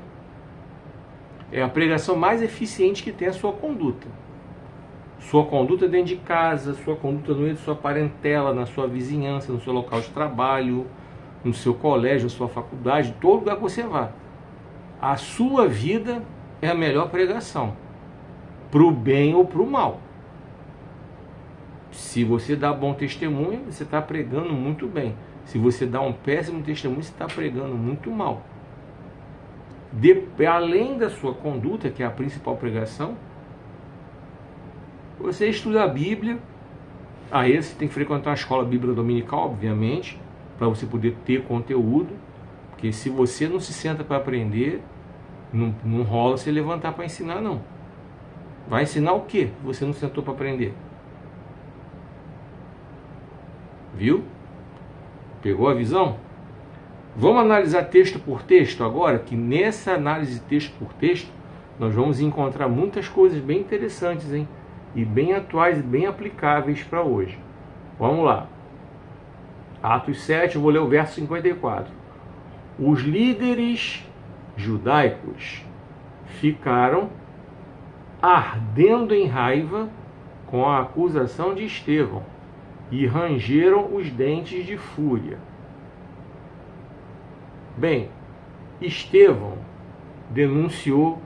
É a pregação mais eficiente que tem a sua conduta. Sua conduta dentro de casa, sua conduta no meio de sua parentela, na sua vizinhança, no seu local de trabalho, no seu colégio, na sua faculdade, todo lugar que você vá. A sua vida é a melhor pregação, para o bem ou para o mal. Se você dá bom testemunho, você está pregando muito bem. Se você dá um péssimo testemunho, você está pregando muito mal. Além da sua conduta, que é a principal pregação, você estuda a Bíblia. Aí você tem que frequentar a escola bíblica dominical, obviamente, para você poder ter conteúdo. Porque se você não se senta para aprender, não rola você levantar para ensinar, não. Vai ensinar o quê? Você não sentou para aprender. Viu? Pegou a visão? Vamos analisar texto por texto agora, que nessa análise texto por texto, nós vamos encontrar muitas coisas bem interessantes, hein? E bem atuais e bem aplicáveis para hoje. Vamos lá. Atos 7, eu vou ler o verso 54. Os líderes judaicos ficaram ardendo em raiva com a acusação de Estevão e rangeram os dentes de fúria. Bem, Estevão denunciou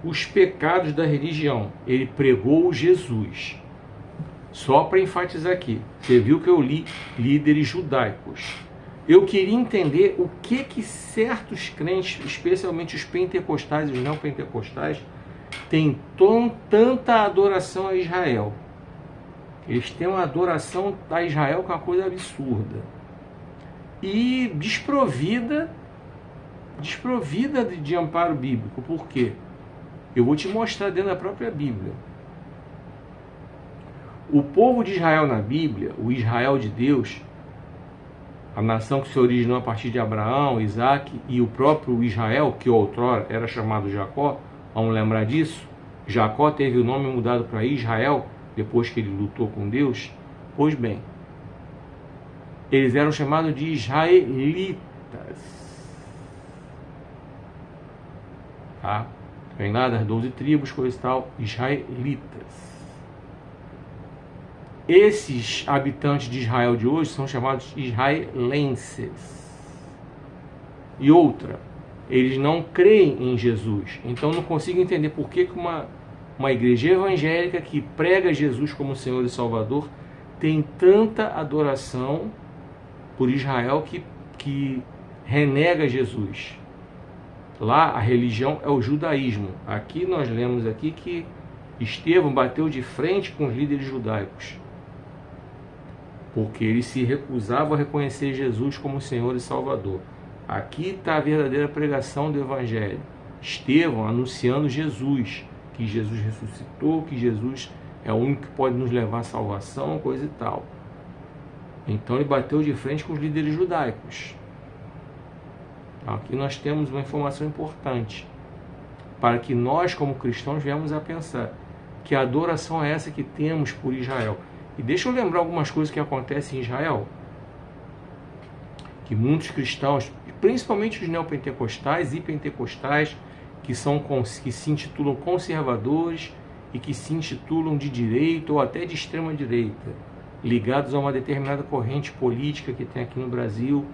os pecados da religião. Ele pregou Jesus. Só para enfatizar aqui, você viu que eu li líderes judaicos. Eu queria entender o que certos crentes, especialmente os pentecostais e os não pentecostais, têm tanta adoração a Israel. Eles têm uma adoração a Israel que é uma coisa absurda. E desprovida de amparo bíblico. Por quê? Eu vou te mostrar dentro da própria Bíblia. O povo de Israel na Bíblia, o Israel de Deus, a nação que se originou a partir de Abraão, Isaac e o próprio Israel, que outrora era chamado Jacó, vamos lembrar disso? Jacó teve o nome mudado para Israel depois que ele lutou com Deus. Pois bem, eles eram chamados de israelitas. Tá? Vem lá das 12 tribos, coisa e tal, israelitas. Esses habitantes de Israel de hoje são chamados israelenses. E outra, eles não creem em Jesus. Então não consigo entender por que uma igreja evangélica que prega Jesus como Senhor e Salvador tem tanta adoração por Israel que renega Jesus. Lá a religião é o judaísmo. Aqui nós lemos aqui que Estevão bateu de frente com os líderes judaicos, porque eles se recusavam a reconhecer Jesus como Senhor e Salvador. Aqui está a verdadeira pregação do Evangelho. Estevão anunciando Jesus, que Jesus ressuscitou, que Jesus é o único que pode nos levar à salvação, coisa e tal. Então ele bateu de frente com os líderes judaicos. Aqui nós temos uma informação importante, para que nós como cristãos venhamos a pensar que a adoração é essa que temos por Israel. E deixa eu lembrar algumas coisas que acontecem em Israel, que muitos cristãos, principalmente os neopentecostais e pentecostais, que se intitulam conservadores e que se intitulam de direita ou até de extrema direita, ligados a uma determinada corrente política que tem aqui no Brasil,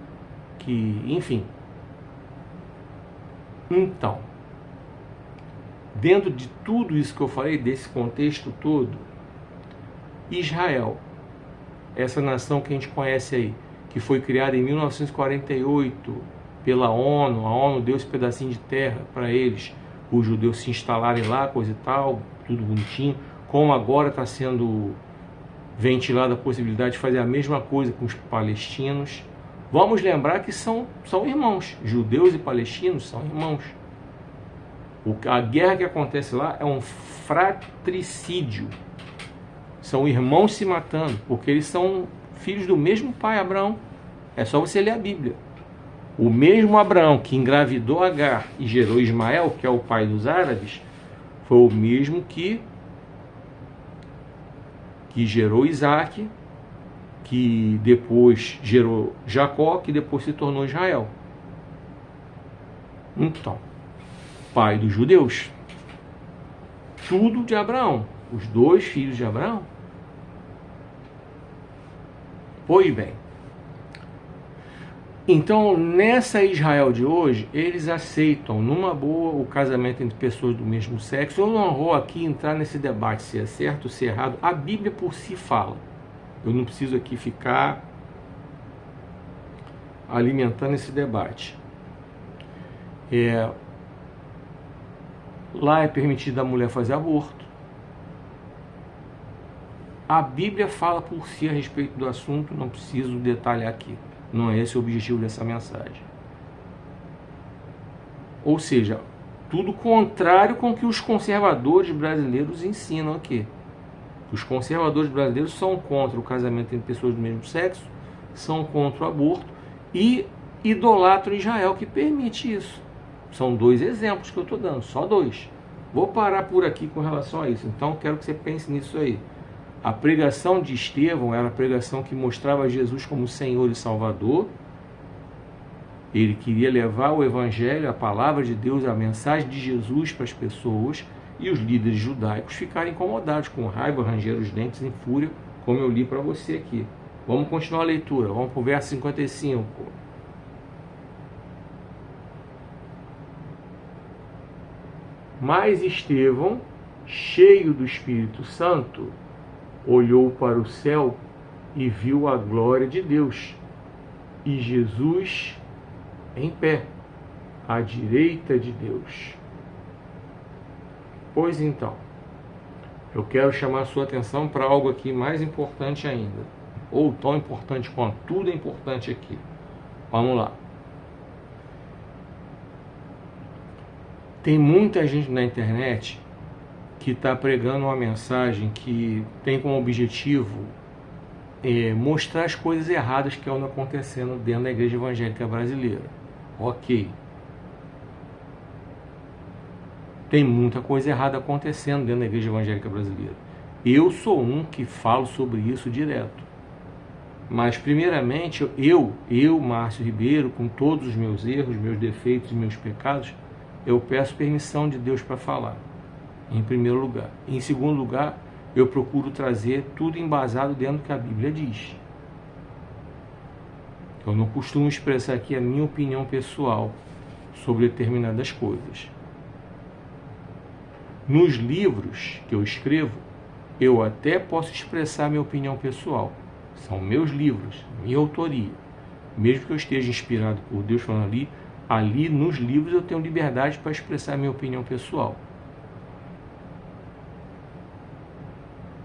que, enfim. Então, dentro de tudo isso que eu falei, desse contexto todo, Israel, essa nação que a gente conhece aí, que foi criada em 1948 pela ONU, a ONU deu esse pedacinho de terra para eles, os judeus se instalarem lá, coisa e tal, tudo bonitinho, como agora está sendo ventilada a possibilidade de fazer a mesma coisa com os palestinos. Vamos lembrar que são irmãos, judeus e palestinos são irmãos. A guerra que acontece lá é um fratricídio. São irmãos se matando, porque eles são filhos do mesmo pai, Abraão. É só você ler a Bíblia. O mesmo Abraão que engravidou Agar e gerou Ismael, que é o pai dos árabes, foi o mesmo que gerou Isaac, que depois gerou Jacó, que depois se tornou Israel. Então, pai dos judeus. Tudo de Abraão. Os dois filhos de Abraão. Pois bem. Então, nessa Israel de hoje, eles aceitam, numa boa, o casamento entre pessoas do mesmo sexo. Eu não vou aqui entrar nesse debate se é certo ou se é errado. A Bíblia por si fala. Eu não preciso aqui ficar alimentando esse debate. Lá é permitido a mulher fazer aborto. A Bíblia fala por si a respeito do assunto, não preciso detalhar aqui. Não é esse o objetivo dessa mensagem. Ou seja, tudo contrário com o que os conservadores brasileiros ensinam aqui. Os conservadores brasileiros são contra o casamento entre pessoas do mesmo sexo, são contra o aborto e idolatram Israel, que permite isso. São dois exemplos que eu estou dando, só dois. Vou parar por aqui com relação a isso, então quero que você pense nisso aí. A pregação de Estevão era a pregação que mostrava Jesus como Senhor e Salvador. Ele queria levar o Evangelho, a palavra de Deus, a mensagem de Jesus para as pessoas, e os líderes judaicos ficaram incomodados, com raiva, rangeram os dentes em fúria, como eu li para você aqui. Vamos continuar a leitura, vamos para o verso 55. Mas Estevão, cheio do Espírito Santo, olhou para o céu e viu a glória de Deus e Jesus em pé, à direita de Deus. Pois então, eu quero chamar a sua atenção para algo aqui mais importante ainda, ou tão importante quanto tudo é importante aqui. Vamos lá. Tem muita gente na internet que está pregando uma mensagem que tem como objetivo mostrar as coisas erradas que andam acontecendo dentro da igreja evangélica brasileira. Ok. Tem muita coisa errada acontecendo dentro da igreja evangélica brasileira. Eu sou um que falo sobre isso direto. Mas, primeiramente, eu, Márcio Ribeiro, com todos os meus erros, meus defeitos e meus pecados, eu peço permissão de Deus para falar, em primeiro lugar. Em segundo lugar, eu procuro trazer tudo embasado dentro do que a Bíblia diz. Eu não costumo expressar aqui a minha opinião pessoal sobre determinadas coisas. Nos livros que eu escrevo, eu até posso expressar minha opinião pessoal. São meus livros, minha autoria. Mesmo que eu esteja inspirado por Deus falando ali nos livros eu tenho liberdade para expressar minha opinião pessoal.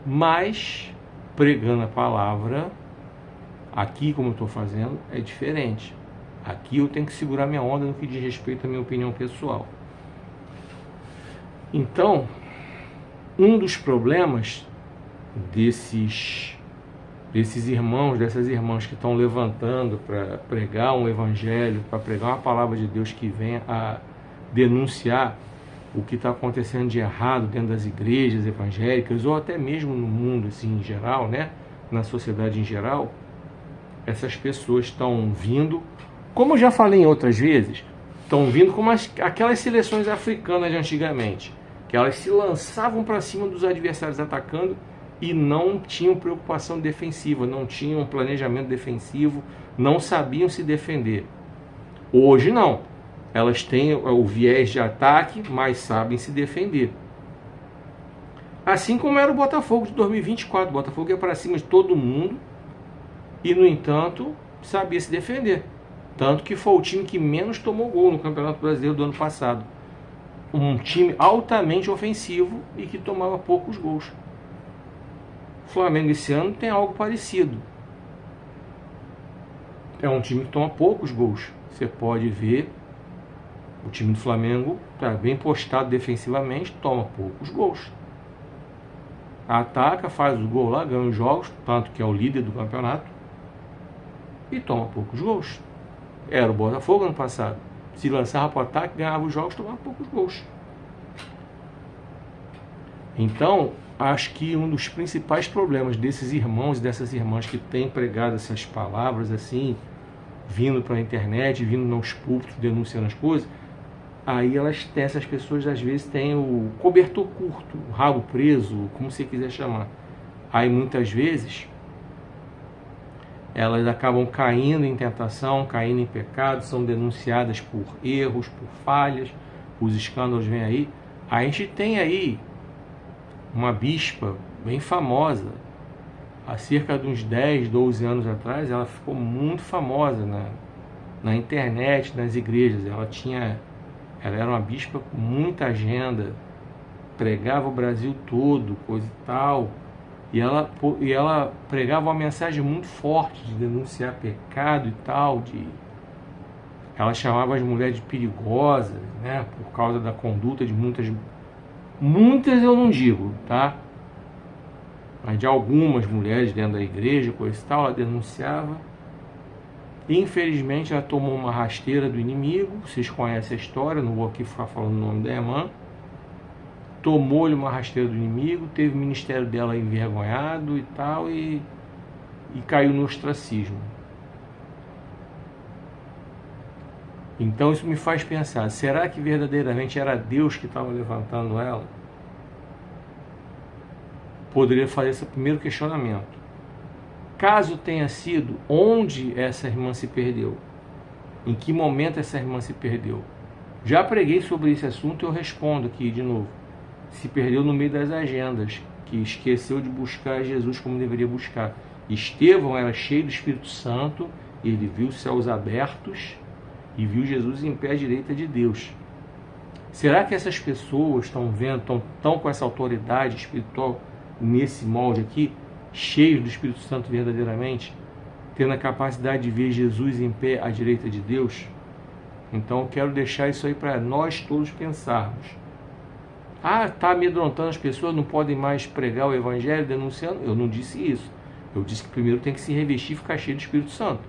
Mas, pregando a palavra, aqui como eu estou fazendo, é diferente. Aqui eu tenho que segurar minha onda no que diz respeito à minha opinião pessoal. Então, um dos problemas desses irmãos, dessas irmãs que estão levantando para pregar um evangelho, para pregar uma palavra de Deus que venha a denunciar o que está acontecendo de errado dentro das igrejas evangélicas, ou até mesmo no mundo assim, em geral, né? Na sociedade em geral, essas pessoas estão vindo, como eu já falei em outras vezes, estão vindo como aquelas seleções africanas de antigamente, que elas se lançavam para cima dos adversários atacando e não tinham preocupação defensiva, não tinham planejamento defensivo, não sabiam se defender. Hoje não. Elas têm o viés de ataque, mas sabem se defender. Assim como era o Botafogo de 2024. O Botafogo ia para cima de todo mundo e, no entanto, sabia se defender. Tanto que foi o time que menos tomou gol no Campeonato Brasileiro do ano passado. Um time altamente ofensivo e que tomava poucos gols. O Flamengo esse ano tem algo parecido. É um time que toma poucos gols. Você pode ver, o time do Flamengo está bem postado defensivamente, toma poucos gols. Ataca, faz o gol lá, ganha os jogos, tanto que é o líder do campeonato, e toma poucos gols. Era o Botafogo ano passado. Se lançava para o ataque, ganhava os jogos, tomava poucos gols. Então, acho que um dos principais problemas desses irmãos e dessas irmãs que têm pregado essas palavras assim, vindo para a internet, vindo nos púlpitos, denunciando as coisas, aí essas pessoas às vezes têm o cobertor curto, o rabo preso, como você quiser chamar. Aí muitas vezes elas acabam caindo em tentação, caindo em pecado, são denunciadas por erros, por falhas, os escândalos vêm aí. A gente tem aí uma bispa bem famosa, há cerca de uns 10, 12 anos atrás, ela ficou muito famosa na internet, nas igrejas. Ela era uma bispa com muita agenda, pregava o Brasil todo, coisa e tal, e ela pregava uma mensagem muito forte de denunciar pecado e tal, ela chamava as mulheres de perigosas, né, por causa da conduta de muitas eu não digo, tá? Mas de algumas mulheres dentro da igreja, coisa e tal, ela denunciava. Infelizmente ela tomou uma rasteira do inimigo, vocês conhecem a história, não vou aqui ficar falando o nome da irmã. Tomou-lhe uma rasteira do inimigo, teve o ministério dela envergonhado e tal, e caiu no ostracismo. Então isso me faz pensar, será que verdadeiramente era Deus que estava levantando ela? Poderia fazer esse primeiro questionamento. Caso tenha sido, onde essa irmã se perdeu? Em que momento essa irmã se perdeu? Já preguei sobre esse assunto e eu respondo aqui de novo. Se perdeu no meio das agendas, que esqueceu de buscar Jesus como deveria buscar. Estevão era cheio do Espírito Santo, ele viu os céus abertos e viu Jesus em pé à direita de Deus. Será que essas pessoas estão vendo, estão com essa autoridade espiritual nesse molde aqui, cheios do Espírito Santo verdadeiramente, tendo a capacidade de ver Jesus em pé à direita de Deus? Então eu quero deixar isso aí para nós todos pensarmos. Está amedrontando as pessoas, não podem mais pregar o Evangelho denunciando? Eu não disse isso. Eu disse que primeiro tem que se revestir e ficar cheio do Espírito Santo.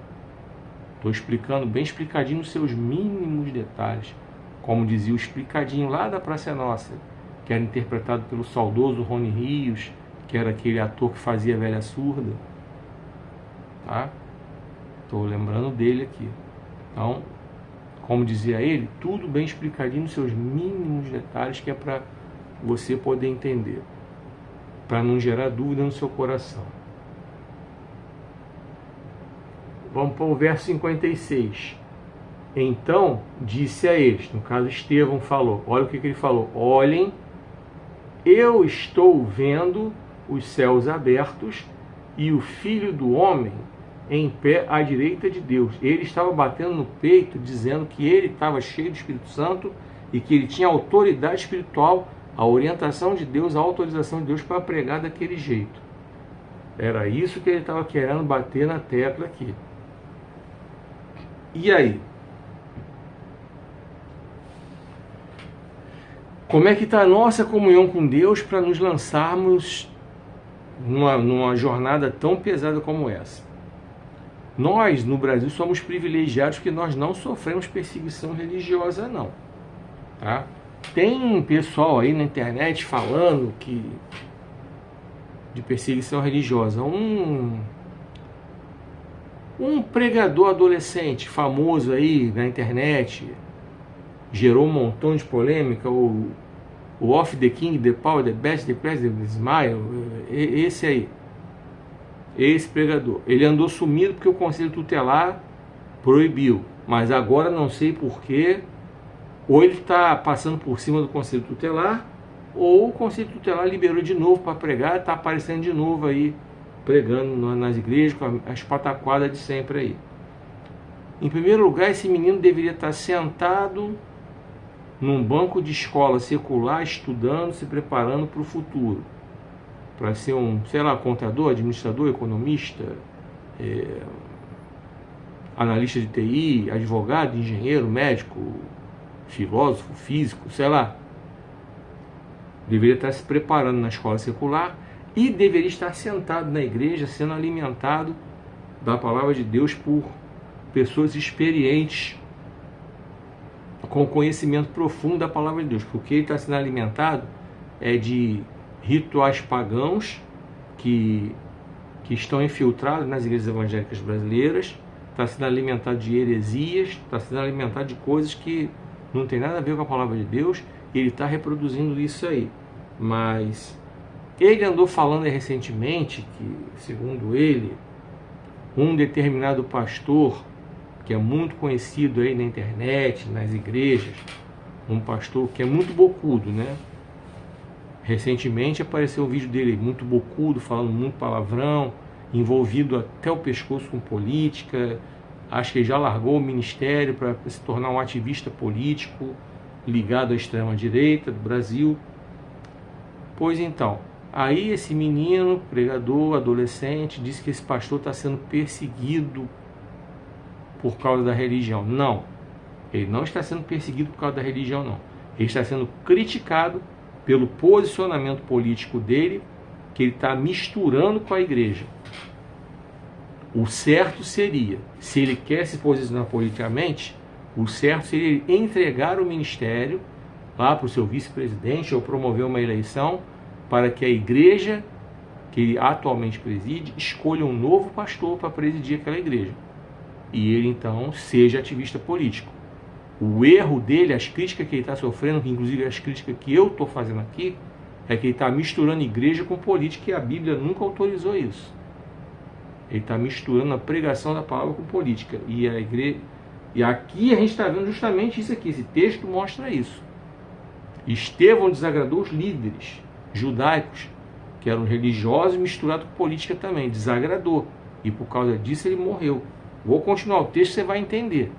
Estou explicando bem explicadinho nos seus mínimos detalhes. Como dizia o explicadinho lá da Praça Nossa, que era interpretado pelo saudoso Rony Rios, que era aquele ator que fazia a velha surda, tá? Estou lembrando dele aqui. Então, como dizia ele, tudo bem explicadinho nos seus mínimos detalhes, que é para você poder entender, para não gerar dúvida no seu coração. Vamos para o verso 56. Então disse a eles, no caso Estevão falou, olha o que ele falou: olhem, eu estou vendo os céus abertos e o Filho do Homem em pé à direita de Deus. Ele estava batendo no peito, dizendo que ele estava cheio do Espírito Santo e que ele tinha autoridade espiritual, a orientação de Deus, a autorização de Deus para pregar daquele jeito. Era isso que ele estava querendo bater na tecla aqui. E aí? Como é que está a nossa comunhão com Deus para nos lançarmos numa jornada tão pesada como essa? Nós, no Brasil, somos privilegiados porque nós não sofremos perseguição religiosa, não. Tá? Tem um pessoal aí na internet falando de perseguição religiosa. Um pregador adolescente famoso aí na internet gerou um montão de polêmica, o Off the King, the Power, the Best, the President, the Smile, esse aí, esse pregador, ele andou sumido porque o Conselho Tutelar proibiu, mas agora não sei porquê, ou ele está passando por cima do Conselho Tutelar, ou o Conselho Tutelar liberou de novo para pregar, está aparecendo de novo aí, pregando nas igrejas, com as pataquadas de sempre aí. Em primeiro lugar, esse menino deveria estar sentado num banco de escola secular, estudando, se preparando para o futuro, para ser um, sei lá, contador, administrador, economista, analista de TI, advogado, engenheiro, médico, filósofo, físico, sei lá. Deveria estar se preparando na escola secular e deveria estar sentado na igreja, sendo alimentado da palavra de Deus por pessoas experientes, com conhecimento profundo da palavra de Deus, porque ele está sendo alimentado de rituais pagãos que estão infiltrados nas igrejas evangélicas brasileiras, está sendo alimentado de heresias, está sendo alimentado de coisas que não tem nada a ver com a palavra de Deus, e ele está reproduzindo isso aí. Mas ele andou falando recentemente que, segundo ele, um determinado pastor, que é muito conhecido aí na internet, nas igrejas, um pastor que é muito bocudo, né? Recentemente apareceu um vídeo dele muito bocudo, falando muito palavrão, envolvido até o pescoço com política. Acho que ele já largou o ministério para se tornar um ativista político ligado à extrema-direita do Brasil. Pois então, aí esse menino, pregador, adolescente, disse que esse pastor está sendo perseguido por causa da religião. Não, ele não está sendo perseguido por causa da religião, não. Ele está sendo criticado pelo posicionamento político dele, que ele está misturando com a igreja. O certo seria, se ele quer se posicionar politicamente, o certo seria entregar o ministério lá para o seu vice-presidente ou promover uma eleição para que a igreja que ele atualmente preside escolha um novo pastor para presidir aquela igreja. E ele então seja ativista político. O erro dele, as críticas que ele está sofrendo, inclusive as críticas que eu estou fazendo aqui, é que ele está misturando igreja com política, e a Bíblia nunca autorizou isso. Ele está misturando a pregação da palavra com política. E a igreja, e aqui a gente está vendo justamente isso aqui. Esse texto mostra isso. Estevão desagradou os líderes judaicos, que eram religiosos misturados com política também. Desagradou. E por causa disso ele morreu. Vou continuar o texto, você vai entender.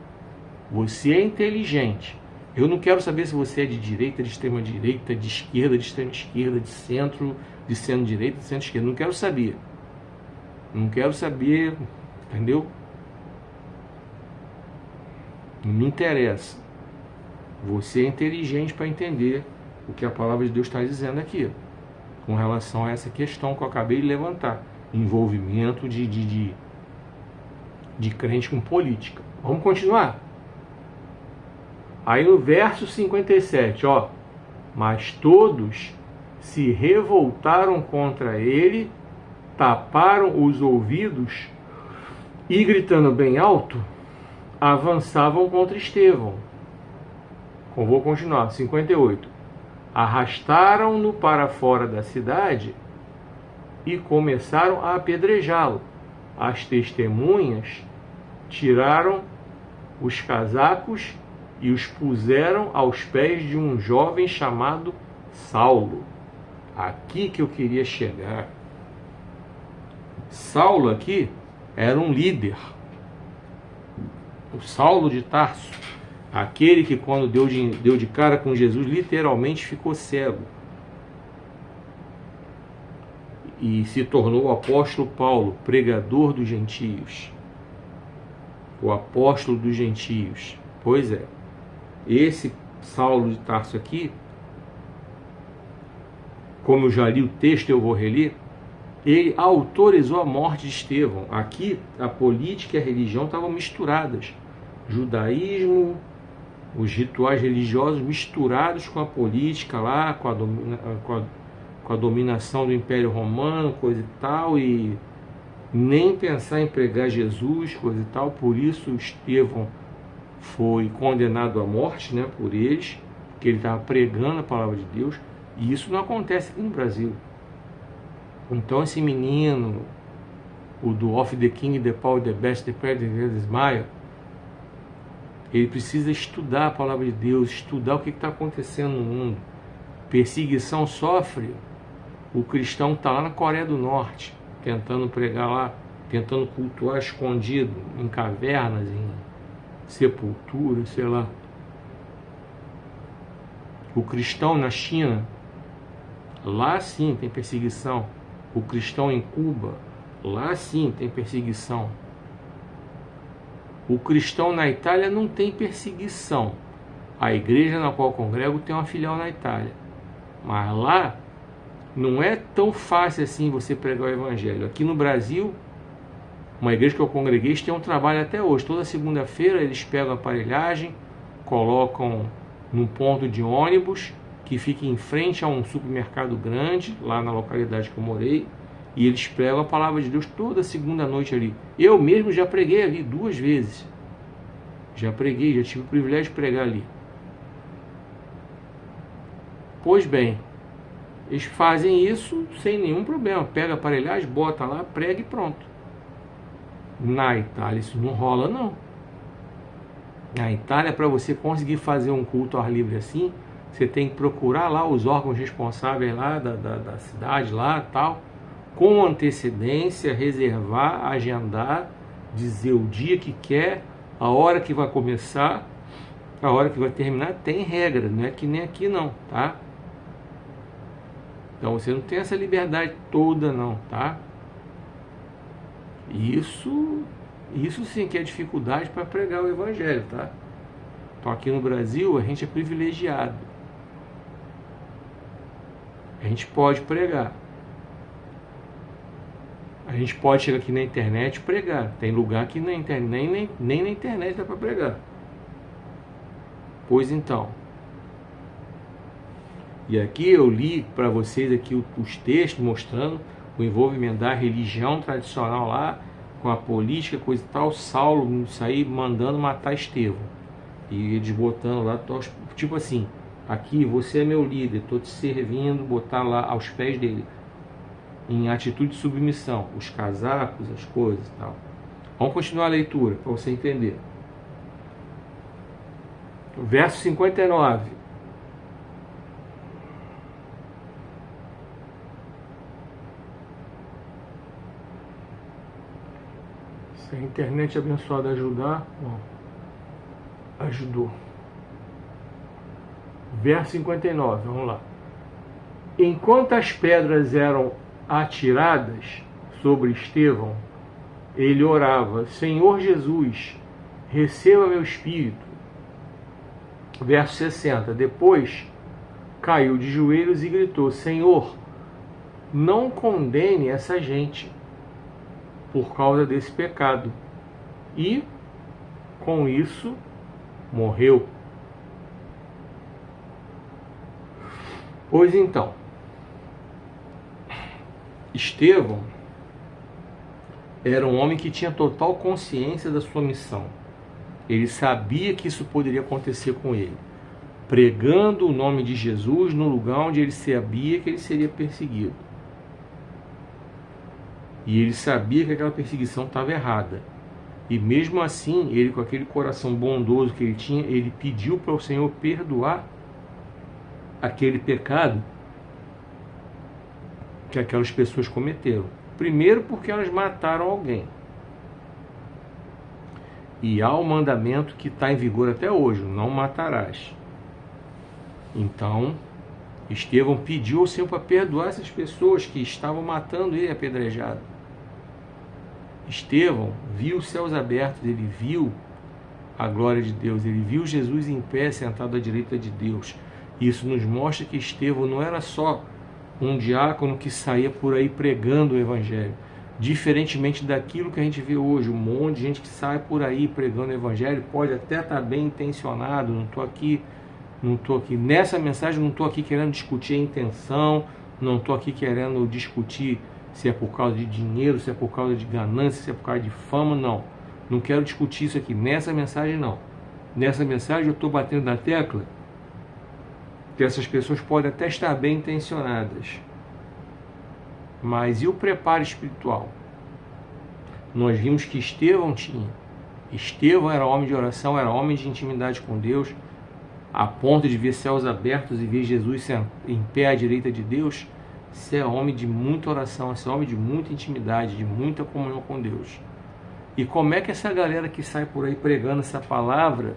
Você é inteligente. Eu não quero saber se você é de direita, de extrema direita, de esquerda, de extrema esquerda, de centro-direita, de centro-esquerda. Não quero saber. Não quero saber, entendeu? Não me interessa. Você é inteligente para entender o que a palavra de Deus está dizendo aqui, com relação a essa questão que eu acabei de levantar. Envolvimento de crente com política. Vamos continuar? Aí no verso 57, ó. Mas todos se revoltaram contra ele, taparam os ouvidos e, gritando bem alto, avançavam contra Estevão. Vou continuar. 58. Arrastaram-no para fora da cidade e começaram a apedrejá-lo. As testemunhas tiraram os casacos e os puseram aos pés de um jovem chamado Saulo. Aqui que eu queria chegar. Saulo aqui era um líder. O Saulo de Tarso, aquele que quando deu de cara com Jesus, literalmente ficou cego. E se tornou o apóstolo Paulo, pregador dos gentios. O apóstolo dos gentios. Pois é, esse Saulo de Tarso aqui, como eu já li o texto, eu vou reler, ele autorizou a morte de Estevão. Aqui a política e a religião estavam misturadas. Judaísmo, os rituais religiosos misturados com a política lá, com a dominação do Império Romano, coisa e tal, e nem pensar em pregar Jesus, coisa e tal. Por isso Estevão foi condenado à morte, né, por eles, porque ele estava pregando a palavra de Deus, e isso não acontece aqui no Brasil. Então esse menino, o do Of the King, the Power, the Best, the President, the Smile, ele precisa estudar a palavra de Deus, estudar o que está acontecendo no mundo. Perseguição sofre, o cristão está lá na Coreia do Norte, tentando pregar lá, tentando cultuar escondido, em cavernas, em sepulturas, sei lá. O cristão na China, lá sim tem perseguição. O cristão em Cuba, lá sim tem perseguição. O cristão na Itália não tem perseguição. A igreja na qual eu congrego tem uma filial na Itália. Mas lá não é tão fácil assim você pregar o evangelho. Aqui no Brasil, uma igreja que eu congreguei, eles têm um trabalho até hoje. Toda segunda-feira eles pegam a aparelhagem, colocam num ponto de ônibus que fica em frente a um supermercado grande, lá na localidade que eu morei, e eles pregam a palavra de Deus toda segunda noite ali. Eu mesmo já preguei ali 2 vezes. Já preguei, já tive o privilégio de pregar ali. Pois bem, eles fazem isso sem nenhum problema. Pega a aparelhagem, bota lá, prega e pronto. Na Itália isso não rola, não. Na Itália, para você conseguir fazer um culto ao ar livre assim, você tem que procurar lá os órgãos responsáveis lá da cidade lá, tal, com antecedência, reservar, agendar, dizer o dia que quer, a hora que vai começar, a hora que vai terminar. Tem regra, não é que nem aqui não, tá? Então você não tem essa liberdade toda não, tá? Isso sim que é dificuldade para pregar o evangelho, tá? Então aqui no Brasil a gente é privilegiado. A gente pode pregar. A gente pode chegar aqui na internet e pregar. Tem lugar que nem na internet dá para pregar. Pois então. E aqui eu li para vocês aqui os textos mostrando o envolvimento da religião tradicional lá com a política, coisa e tal. Saulo sair mandando matar Estevão. E eles botando lá, tipo assim, aqui você é meu líder, estou te servindo, botar lá aos pés dele, em atitude de submissão, os casacos, as coisas e tal. Vamos continuar a leitura para você entender. Verso 59. Se a internet abençoada ajudar, bom, ajudou. Verso 59, vamos lá. Enquanto as pedras eram atiradas sobre Estevão, ele orava: Senhor Jesus, receba meu espírito. Verso 60. Depois caiu de joelhos e gritou: Senhor, não condene essa gente por causa desse pecado. E com isso morreu. Pois então, Estevão era um homem que tinha total consciência da sua missão. Ele sabia que isso poderia acontecer com ele, pregando o nome de Jesus no lugar onde ele sabia que ele seria perseguido. E ele sabia que aquela perseguição estava errada. E mesmo assim, ele, com aquele coração bondoso que ele tinha, ele pediu para o Senhor perdoar aquele pecado que aquelas pessoas cometeram. Primeiro porque elas mataram alguém. E há o mandamento que está em vigor até hoje, não matarás. Então, Estevão pediu ao Senhor para perdoar essas pessoas que estavam matando ele apedrejado. Estevão viu os céus abertos, ele viu a glória de Deus, ele viu Jesus em pé, sentado à direita de Deus. Isso nos mostra que Estevão não era só um diácono que saía por aí pregando o Evangelho. Diferentemente daquilo que a gente vê hoje, um monte de gente que sai por aí pregando o Evangelho, pode até estar bem intencionado, não estou aqui nessa mensagem, não estou aqui querendo discutir a intenção, não estou aqui querendo discutir se é por causa de dinheiro, se é por causa de ganância, se é por causa de fama, não quero discutir isso aqui, nessa mensagem não. Nessa mensagem eu estou batendo na tecla que essas pessoas podem até estar bem intencionadas, mas e o preparo espiritual? Nós vimos que Estevão tinha. Estevão era homem de oração, era homem de intimidade com Deus, a ponto de ver céus abertos e ver Jesus em pé à direita de Deus. Você é homem de muita oração, você é homem de muita intimidade, de muita comunhão com Deus. E como é que essa galera que sai por aí pregando essa palavra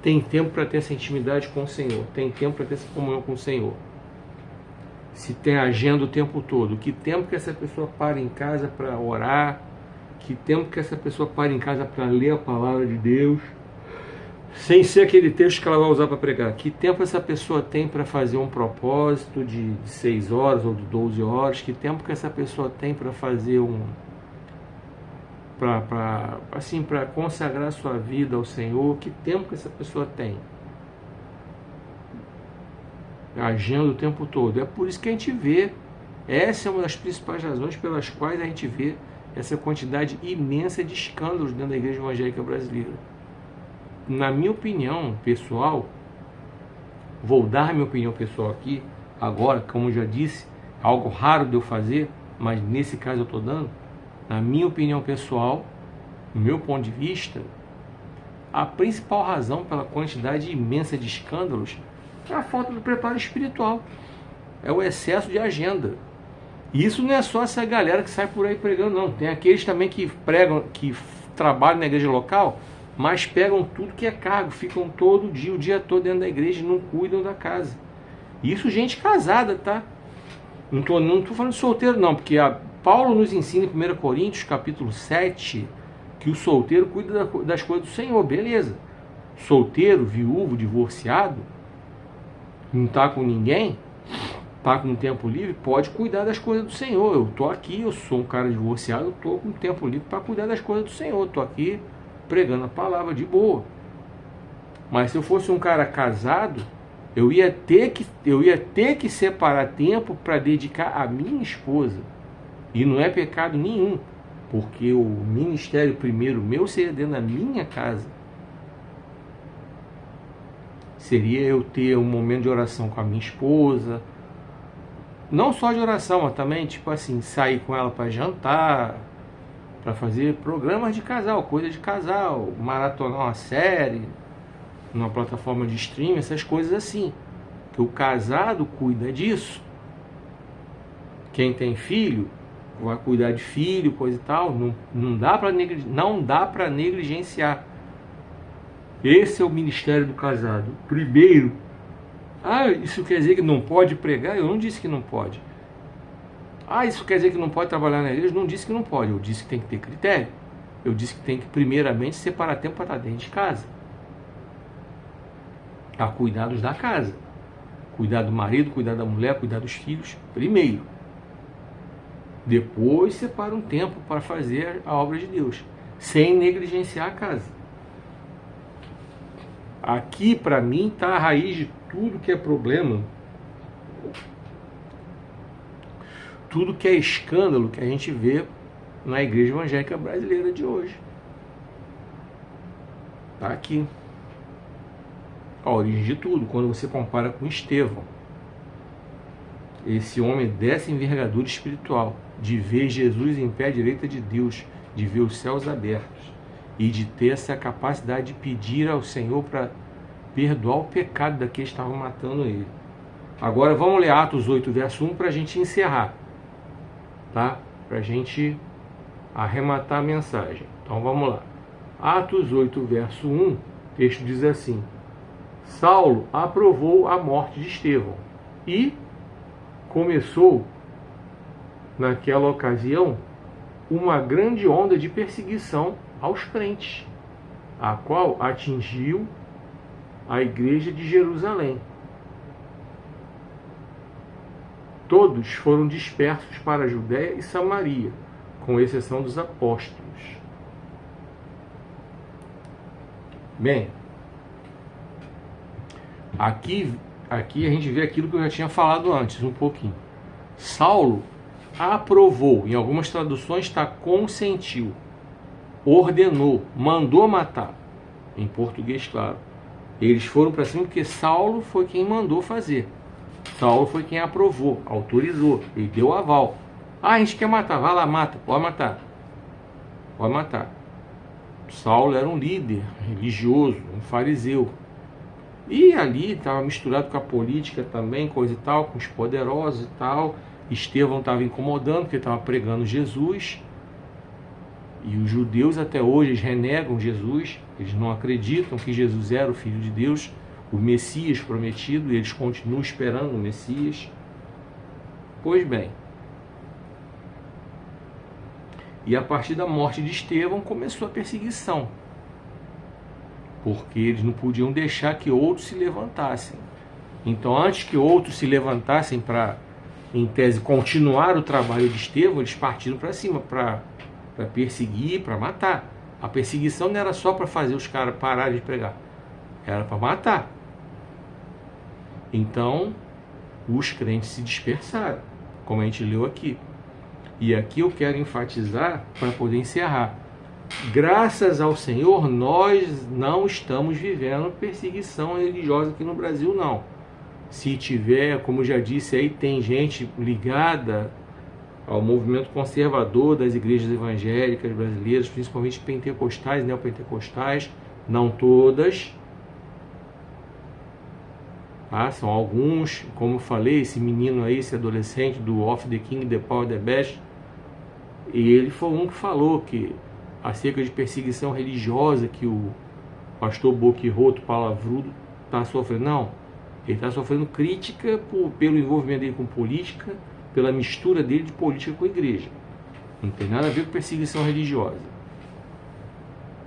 tem tempo para ter essa intimidade com o Senhor, tem tempo para ter essa comunhão com o Senhor? Se tem agenda o tempo todo, que tempo que essa pessoa para em casa para orar, que tempo que essa pessoa para em casa para ler a palavra de Deus, sem ser aquele texto que ela vai usar para pregar, que tempo essa pessoa tem para fazer um propósito de 6 horas ou de 12 horas, que tempo que essa pessoa tem para fazer para consagrar sua vida ao Senhor, que tempo que essa pessoa tem? Agindo o tempo todo. É por isso que a gente vê, essa é uma das principais razões pelas quais a gente vê essa quantidade imensa de escândalos dentro da igreja evangélica brasileira. Na minha opinião pessoal, vou dar minha opinião pessoal aqui, agora, como eu já disse, é algo raro de eu fazer, mas nesse caso eu estou dando. Na minha opinião pessoal, no meu ponto de vista, a principal razão pela quantidade imensa de escândalos é a falta do preparo espiritual, é o excesso de agenda. E isso não é só essa galera que sai por aí pregando, não. Tem aqueles também que pregam, que trabalham na igreja local, mas pegam tudo que é cargo, ficam todo dia, o dia todo dentro da igreja e não cuidam da casa. Isso gente casada, tá? Não tô falando de solteiro não, porque Paulo nos ensina em 1 Coríntios, capítulo 7, que o solteiro cuida das coisas do Senhor, beleza. Solteiro, viúvo, divorciado, não está com ninguém, está com tempo livre, pode cuidar das coisas do Senhor. Eu estou aqui, eu sou um cara divorciado, eu estou com tempo livre para cuidar das coisas do Senhor. Estou aqui pregando a palavra de boa. Mas se eu fosse um cara casado, eu ia ter que separar tempo para dedicar à minha esposa. E não é pecado nenhum, porque o ministério primeiro meu seria dentro da minha casa. Seria eu ter um momento de oração com a minha esposa, não só de oração, mas também, tipo assim, sair com ela para jantar, para fazer programas de casal, coisa de casal, maratonar uma série, numa plataforma de streaming, essas coisas assim. Que o casado cuida disso. Quem tem filho vai cuidar de filho, coisa e tal. Não dá para negligenciar. Esse é o ministério do casado. Primeiro, isso quer dizer que não pode pregar? Eu não disse que não pode. Isso quer dizer que não pode trabalhar na igreja? Eu não disse que não pode. Eu disse que tem que ter critério. Eu disse que tem que primeiramente separar tempo para estar dentro de casa. A cuidados da casa. Cuidar do marido, cuidar da mulher, cuidar dos filhos, primeiro. Depois separa um tempo para fazer a obra de Deus, sem negligenciar a casa. Aqui, para mim, está a raiz de tudo que é problema. tudo que é escândalo que a gente vê na igreja evangélica brasileira de hoje. Tá aqui. A origem de tudo, quando você compara com Estevão. Esse homem dessa envergadura espiritual, de ver Jesus em pé à direita de Deus, de ver os céus abertos e de ter essa capacidade de pedir ao Senhor para perdoar o pecado daqueles que estavam matando ele. Agora vamos ler Atos 8, verso 1 para a gente encerrar, tá? Para a gente arrematar a mensagem. Então vamos lá. Atos 8, verso 1, o texto diz assim: Saulo aprovou a morte de Estevão e começou, naquela ocasião, uma grande onda de perseguição aos crentes, a qual atingiu a igreja de Jerusalém. Todos foram dispersos para a Judéia e Samaria, com exceção dos apóstolos. Bem, aqui a gente vê aquilo que eu já tinha falado antes, um pouquinho. Saulo aprovou, em algumas traduções está consentiu, ordenou, mandou matar. Em português, claro. Eles foram para cima porque Saulo foi quem mandou fazer. Saulo foi quem aprovou, autorizou, ele deu aval. Ah, a gente quer matar, vai lá, mata, pode matar. Pode matar. Saulo era um líder religioso, um fariseu. E ali estava misturado com a política também, coisa e tal, com os poderosos e tal. Estevão estava incomodando, porque estava pregando Jesus. E os judeus até hoje eles renegam Jesus, eles não acreditam que Jesus era o Filho de Deus, o Messias prometido, e eles continuam esperando o Messias. Pois bem, e a partir da morte de Estevão começou a perseguição, porque eles não podiam deixar que outros se levantassem. Então, antes que outros se levantassem para, em tese, continuar o trabalho de Estevão, eles partiram para cima, para perseguir, para matar. A perseguição não era só para fazer os caras pararem de pregar, era para matar. Então, os crentes se dispersaram, como a gente leu aqui. E aqui eu quero enfatizar, para poder encerrar, graças ao Senhor, nós não estamos vivendo perseguição religiosa aqui no Brasil, não. Se tiver, como já disse aí, tem gente ligada ao movimento conservador das igrejas evangélicas brasileiras, principalmente pentecostais, neopentecostais, não todas, tá? São alguns, como eu falei, esse menino aí, esse adolescente do Off the King, The Power, The Best, e ele foi um que falou que acerca de perseguição religiosa que o pastor boquirroto, palavrudo, está sofrendo. Não, ele está sofrendo crítica pelo envolvimento dele com política, pela mistura dele de política com a igreja. Não tem nada a ver com perseguição religiosa.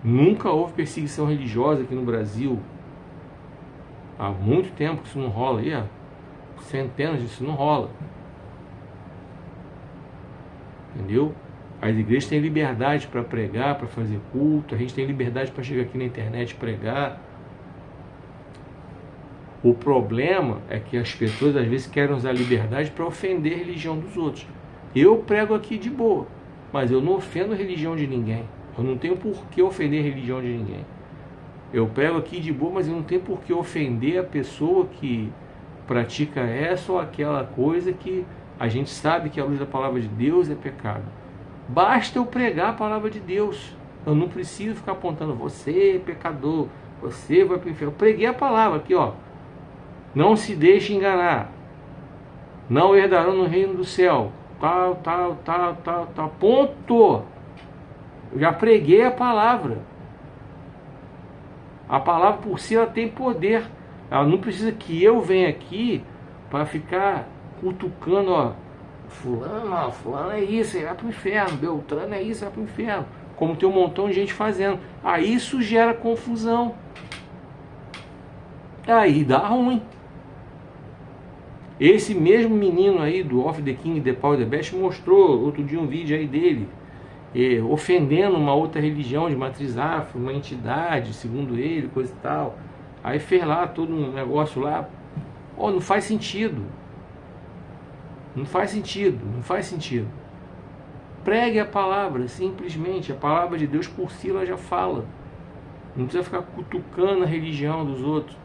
Nunca houve perseguição religiosa aqui no Brasil. Há muito tempo que isso não rola aí, centenas disso não rola. Entendeu? As igrejas têm liberdade para pregar, para fazer culto, a gente tem liberdade para chegar aqui na internet e pregar. O problema é que as pessoas às vezes querem usar a liberdade para ofender a religião dos outros. Eu prego aqui de boa, mas eu não ofendo a religião de ninguém. Eu não tenho por que ofender a religião de ninguém. Eu prego aqui de boa, mas eu não tenho por que ofender a pessoa que pratica essa ou aquela coisa que a gente sabe que à luz da palavra de Deus é pecado. Basta eu pregar a palavra de Deus. Eu não preciso ficar apontando, você é pecador, você vai para o inferno. Eu preguei a palavra aqui, ó. Não se deixe enganar. Não herdarão no reino do céu. Tal. Ponto. Eu já preguei a palavra. A palavra por si ela tem poder. Ela não precisa que eu venha aqui para ficar cutucando, ó. Fulano é isso, ele vai para o inferno. Beltrano é isso, vai para o inferno. Como tem um montão de gente fazendo. Aí isso gera confusão. Aí dá ruim. Esse mesmo menino aí do Off the King, The Power, The Best mostrou outro dia um vídeo aí dele ofendendo uma outra religião de matriz afro, uma entidade, segundo ele, coisa e tal. Aí fez lá todo um negócio lá. Não faz sentido. Não faz sentido, não faz sentido. Pregue a palavra, simplesmente. A palavra de Deus por si ela já fala. Não precisa ficar cutucando a religião dos outros.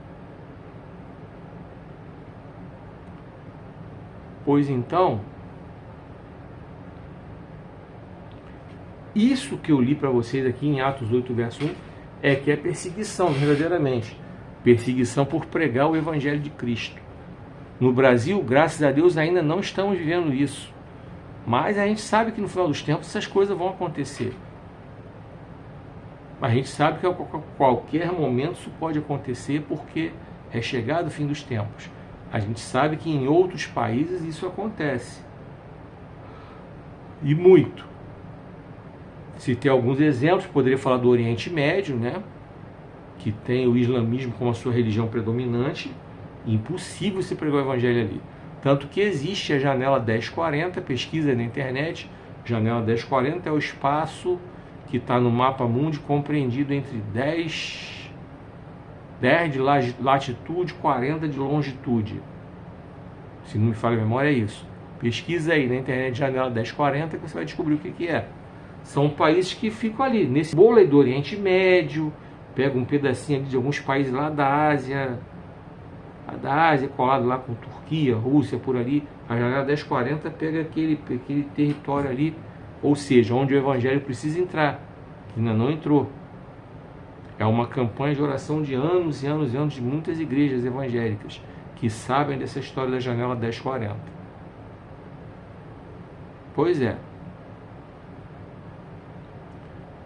Pois então, isso que eu li para vocês aqui em Atos 8, verso 1, é que é perseguição, verdadeiramente. Perseguição por pregar o Evangelho de Cristo. No Brasil, graças a Deus, ainda não estamos vivendo isso. Mas a gente sabe que no final dos tempos essas coisas vão acontecer. A gente sabe que a qualquer momento isso pode acontecer porque é chegado o fim dos tempos. A gente sabe que em outros países isso acontece. E muito. Citei alguns exemplos, poderia falar do Oriente Médio, né? Que tem o islamismo como a sua religião predominante. Impossível se pregar o evangelho ali. Tanto que existe a janela 1040, pesquisa na internet. Janela 1040 é o espaço que está no mapa mundi compreendido entre 10 de latitude e 40 de longitude. Se não me falha a memória, é isso. Pesquisa aí na internet janela 1040 que você vai descobrir o que é. São países que ficam ali, nesse bolo aí do Oriente Médio, pega um pedacinho ali de alguns países lá da Ásia, colado lá com Turquia, Rússia, por ali. A janela 1040 pega aquele território ali, ou seja, onde o evangelho precisa entrar, que ainda não entrou. É uma campanha de oração de anos e anos e anos de muitas igrejas evangélicas que sabem dessa história da janela 1040. Pois é.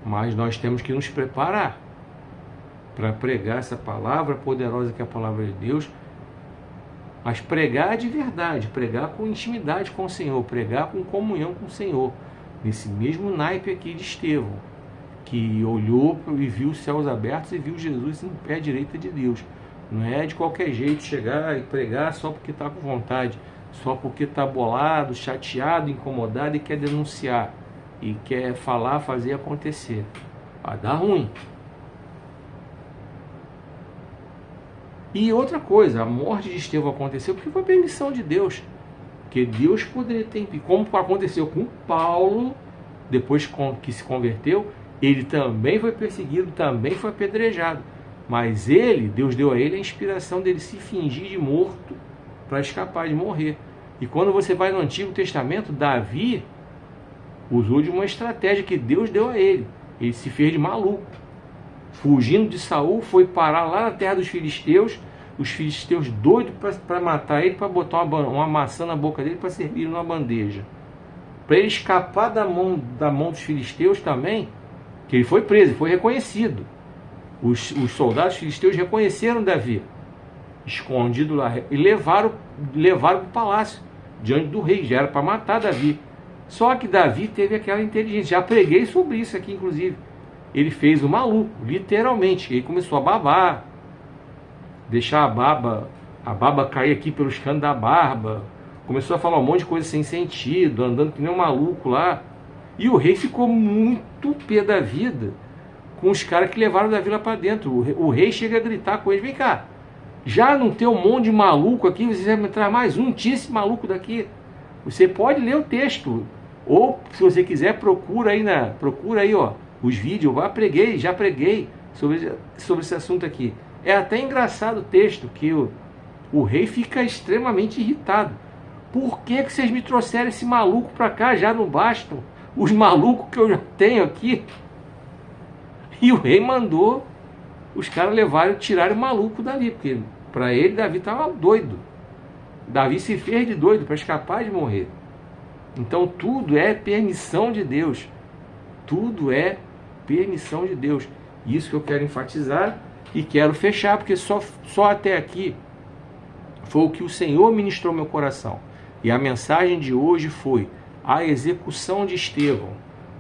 Mas nós temos que nos preparar para pregar essa palavra poderosa que é a palavra de Deus, mas pregar de verdade, pregar com intimidade com o Senhor, pregar com comunhão com o Senhor, nesse mesmo naipe aqui de Estevão, que olhou e viu os céus abertos e viu Jesus em pé à direita de Deus. Não é de qualquer jeito chegar e pregar só porque está com vontade, só porque está bolado, chateado, incomodado e quer denunciar, e quer falar, fazer acontecer. Vai dar ruim. E outra coisa, a morte de Estevão aconteceu porque foi permissão de Deus. Porque Deus poderia ter, como aconteceu com Paulo, depois que se converteu, ele também foi perseguido, também foi apedrejado. Mas Deus deu a ele a inspiração dele se fingir de morto para escapar de morrer. E quando você vai no Antigo Testamento, Davi usou de uma estratégia que Deus deu a ele. Ele se fez de maluco. Fugindo de Saul, foi parar lá na terra dos filisteus. Os filisteus doidos para matar ele, para botar uma maçã na boca dele para servir numa bandeja. Para ele escapar da mão dos filisteus também, que ele foi preso, foi reconhecido. Os soldados filisteus reconheceram Davi, escondido lá, e levaram para o palácio, diante do rei. Já era para matar Davi. Só que Davi teve aquela inteligência. Já preguei sobre isso aqui, inclusive. Ele fez o maluco, literalmente. Ele começou a babar, deixar a baba cair aqui pelos canos da barba. Começou a falar um monte de coisa sem sentido, andando que nem um maluco lá. E o rei ficou muito pé da vida com os caras que levaram Davi lá para dentro. O rei chega a gritar com eles: vem cá, já não tem um monte de maluco aqui, vocês vão entrar mais um, tira esse maluco daqui. Você pode ler o texto, ou se você quiser, procura aí, ó, os vídeos. Já preguei sobre esse assunto aqui. É até engraçado o texto, que o rei fica extremamente irritado. Por que vocês me trouxeram esse maluco para cá? Já não bastam os malucos que eu já tenho aqui? E o rei mandou os caras levarem, tirarem o maluco dali, porque para ele Davi estava doido. Davi se fez de doido para escapar de morrer. Então tudo é permissão de Deus. Tudo é permissão de Deus. Isso que eu quero enfatizar e quero fechar, porque só até aqui foi o que o Senhor ministrou ao meu coração. E a mensagem de hoje foi a execução de Estevão.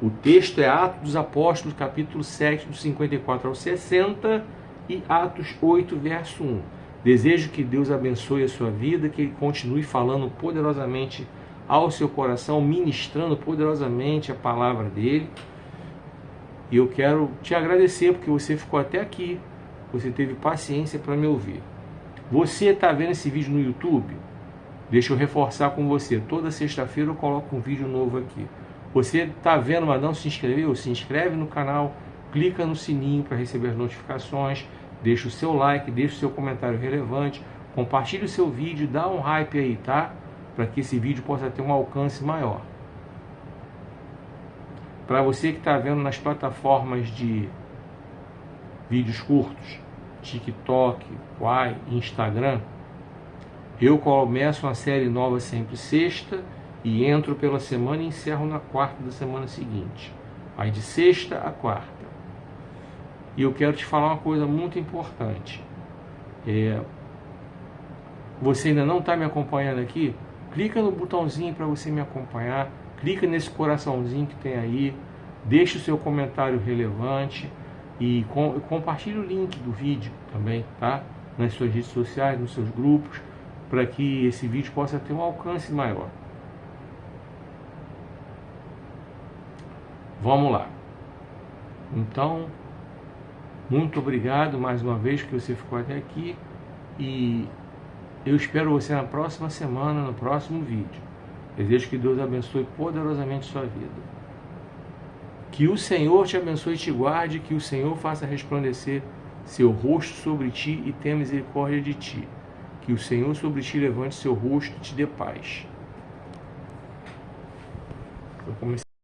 O texto é Atos dos Apóstolos, capítulo 7, do 54 ao 60, e Atos 8, verso 1. Desejo que Deus abençoe a sua vida, que Ele continue falando poderosamente ao seu coração, ministrando poderosamente a palavra dEle. E eu quero te agradecer porque você ficou até aqui, você teve paciência para me ouvir. Você está vendo esse vídeo no YouTube? Deixa eu reforçar com você. Toda sexta-feira eu coloco um vídeo novo aqui. Você está vendo, mas não se inscreveu? Se inscreve no canal, clica no sininho para receber as notificações, deixa o seu like, deixa o seu comentário relevante, compartilhe o seu vídeo, dá um hype aí, tá? Para que esse vídeo possa ter um alcance maior. Para você que está vendo nas plataformas de vídeos curtos, TikTok, Quai, Instagram, eu começo uma série nova sempre sexta e entro pela semana e encerro na quarta da semana seguinte. Aí de sexta a quarta. E eu quero te falar uma coisa muito importante. Você ainda não está me acompanhando aqui? Clica no botãozinho para você me acompanhar. Clica nesse coraçãozinho que tem aí. Deixe o seu comentário relevante. E compartilhe o link do vídeo também, tá? Nas suas redes sociais, nos seus grupos, para que esse vídeo possa ter um alcance maior. Vamos lá. Então, muito obrigado mais uma vez que você ficou até aqui. E eu espero você na próxima semana, no próximo vídeo. Desejo que Deus abençoe poderosamente sua vida. Que o Senhor te abençoe e te guarde, que o Senhor faça resplandecer seu rosto sobre ti e tenha misericórdia de ti. Que o Senhor sobre ti levante seu rosto e te dê paz. Eu comecei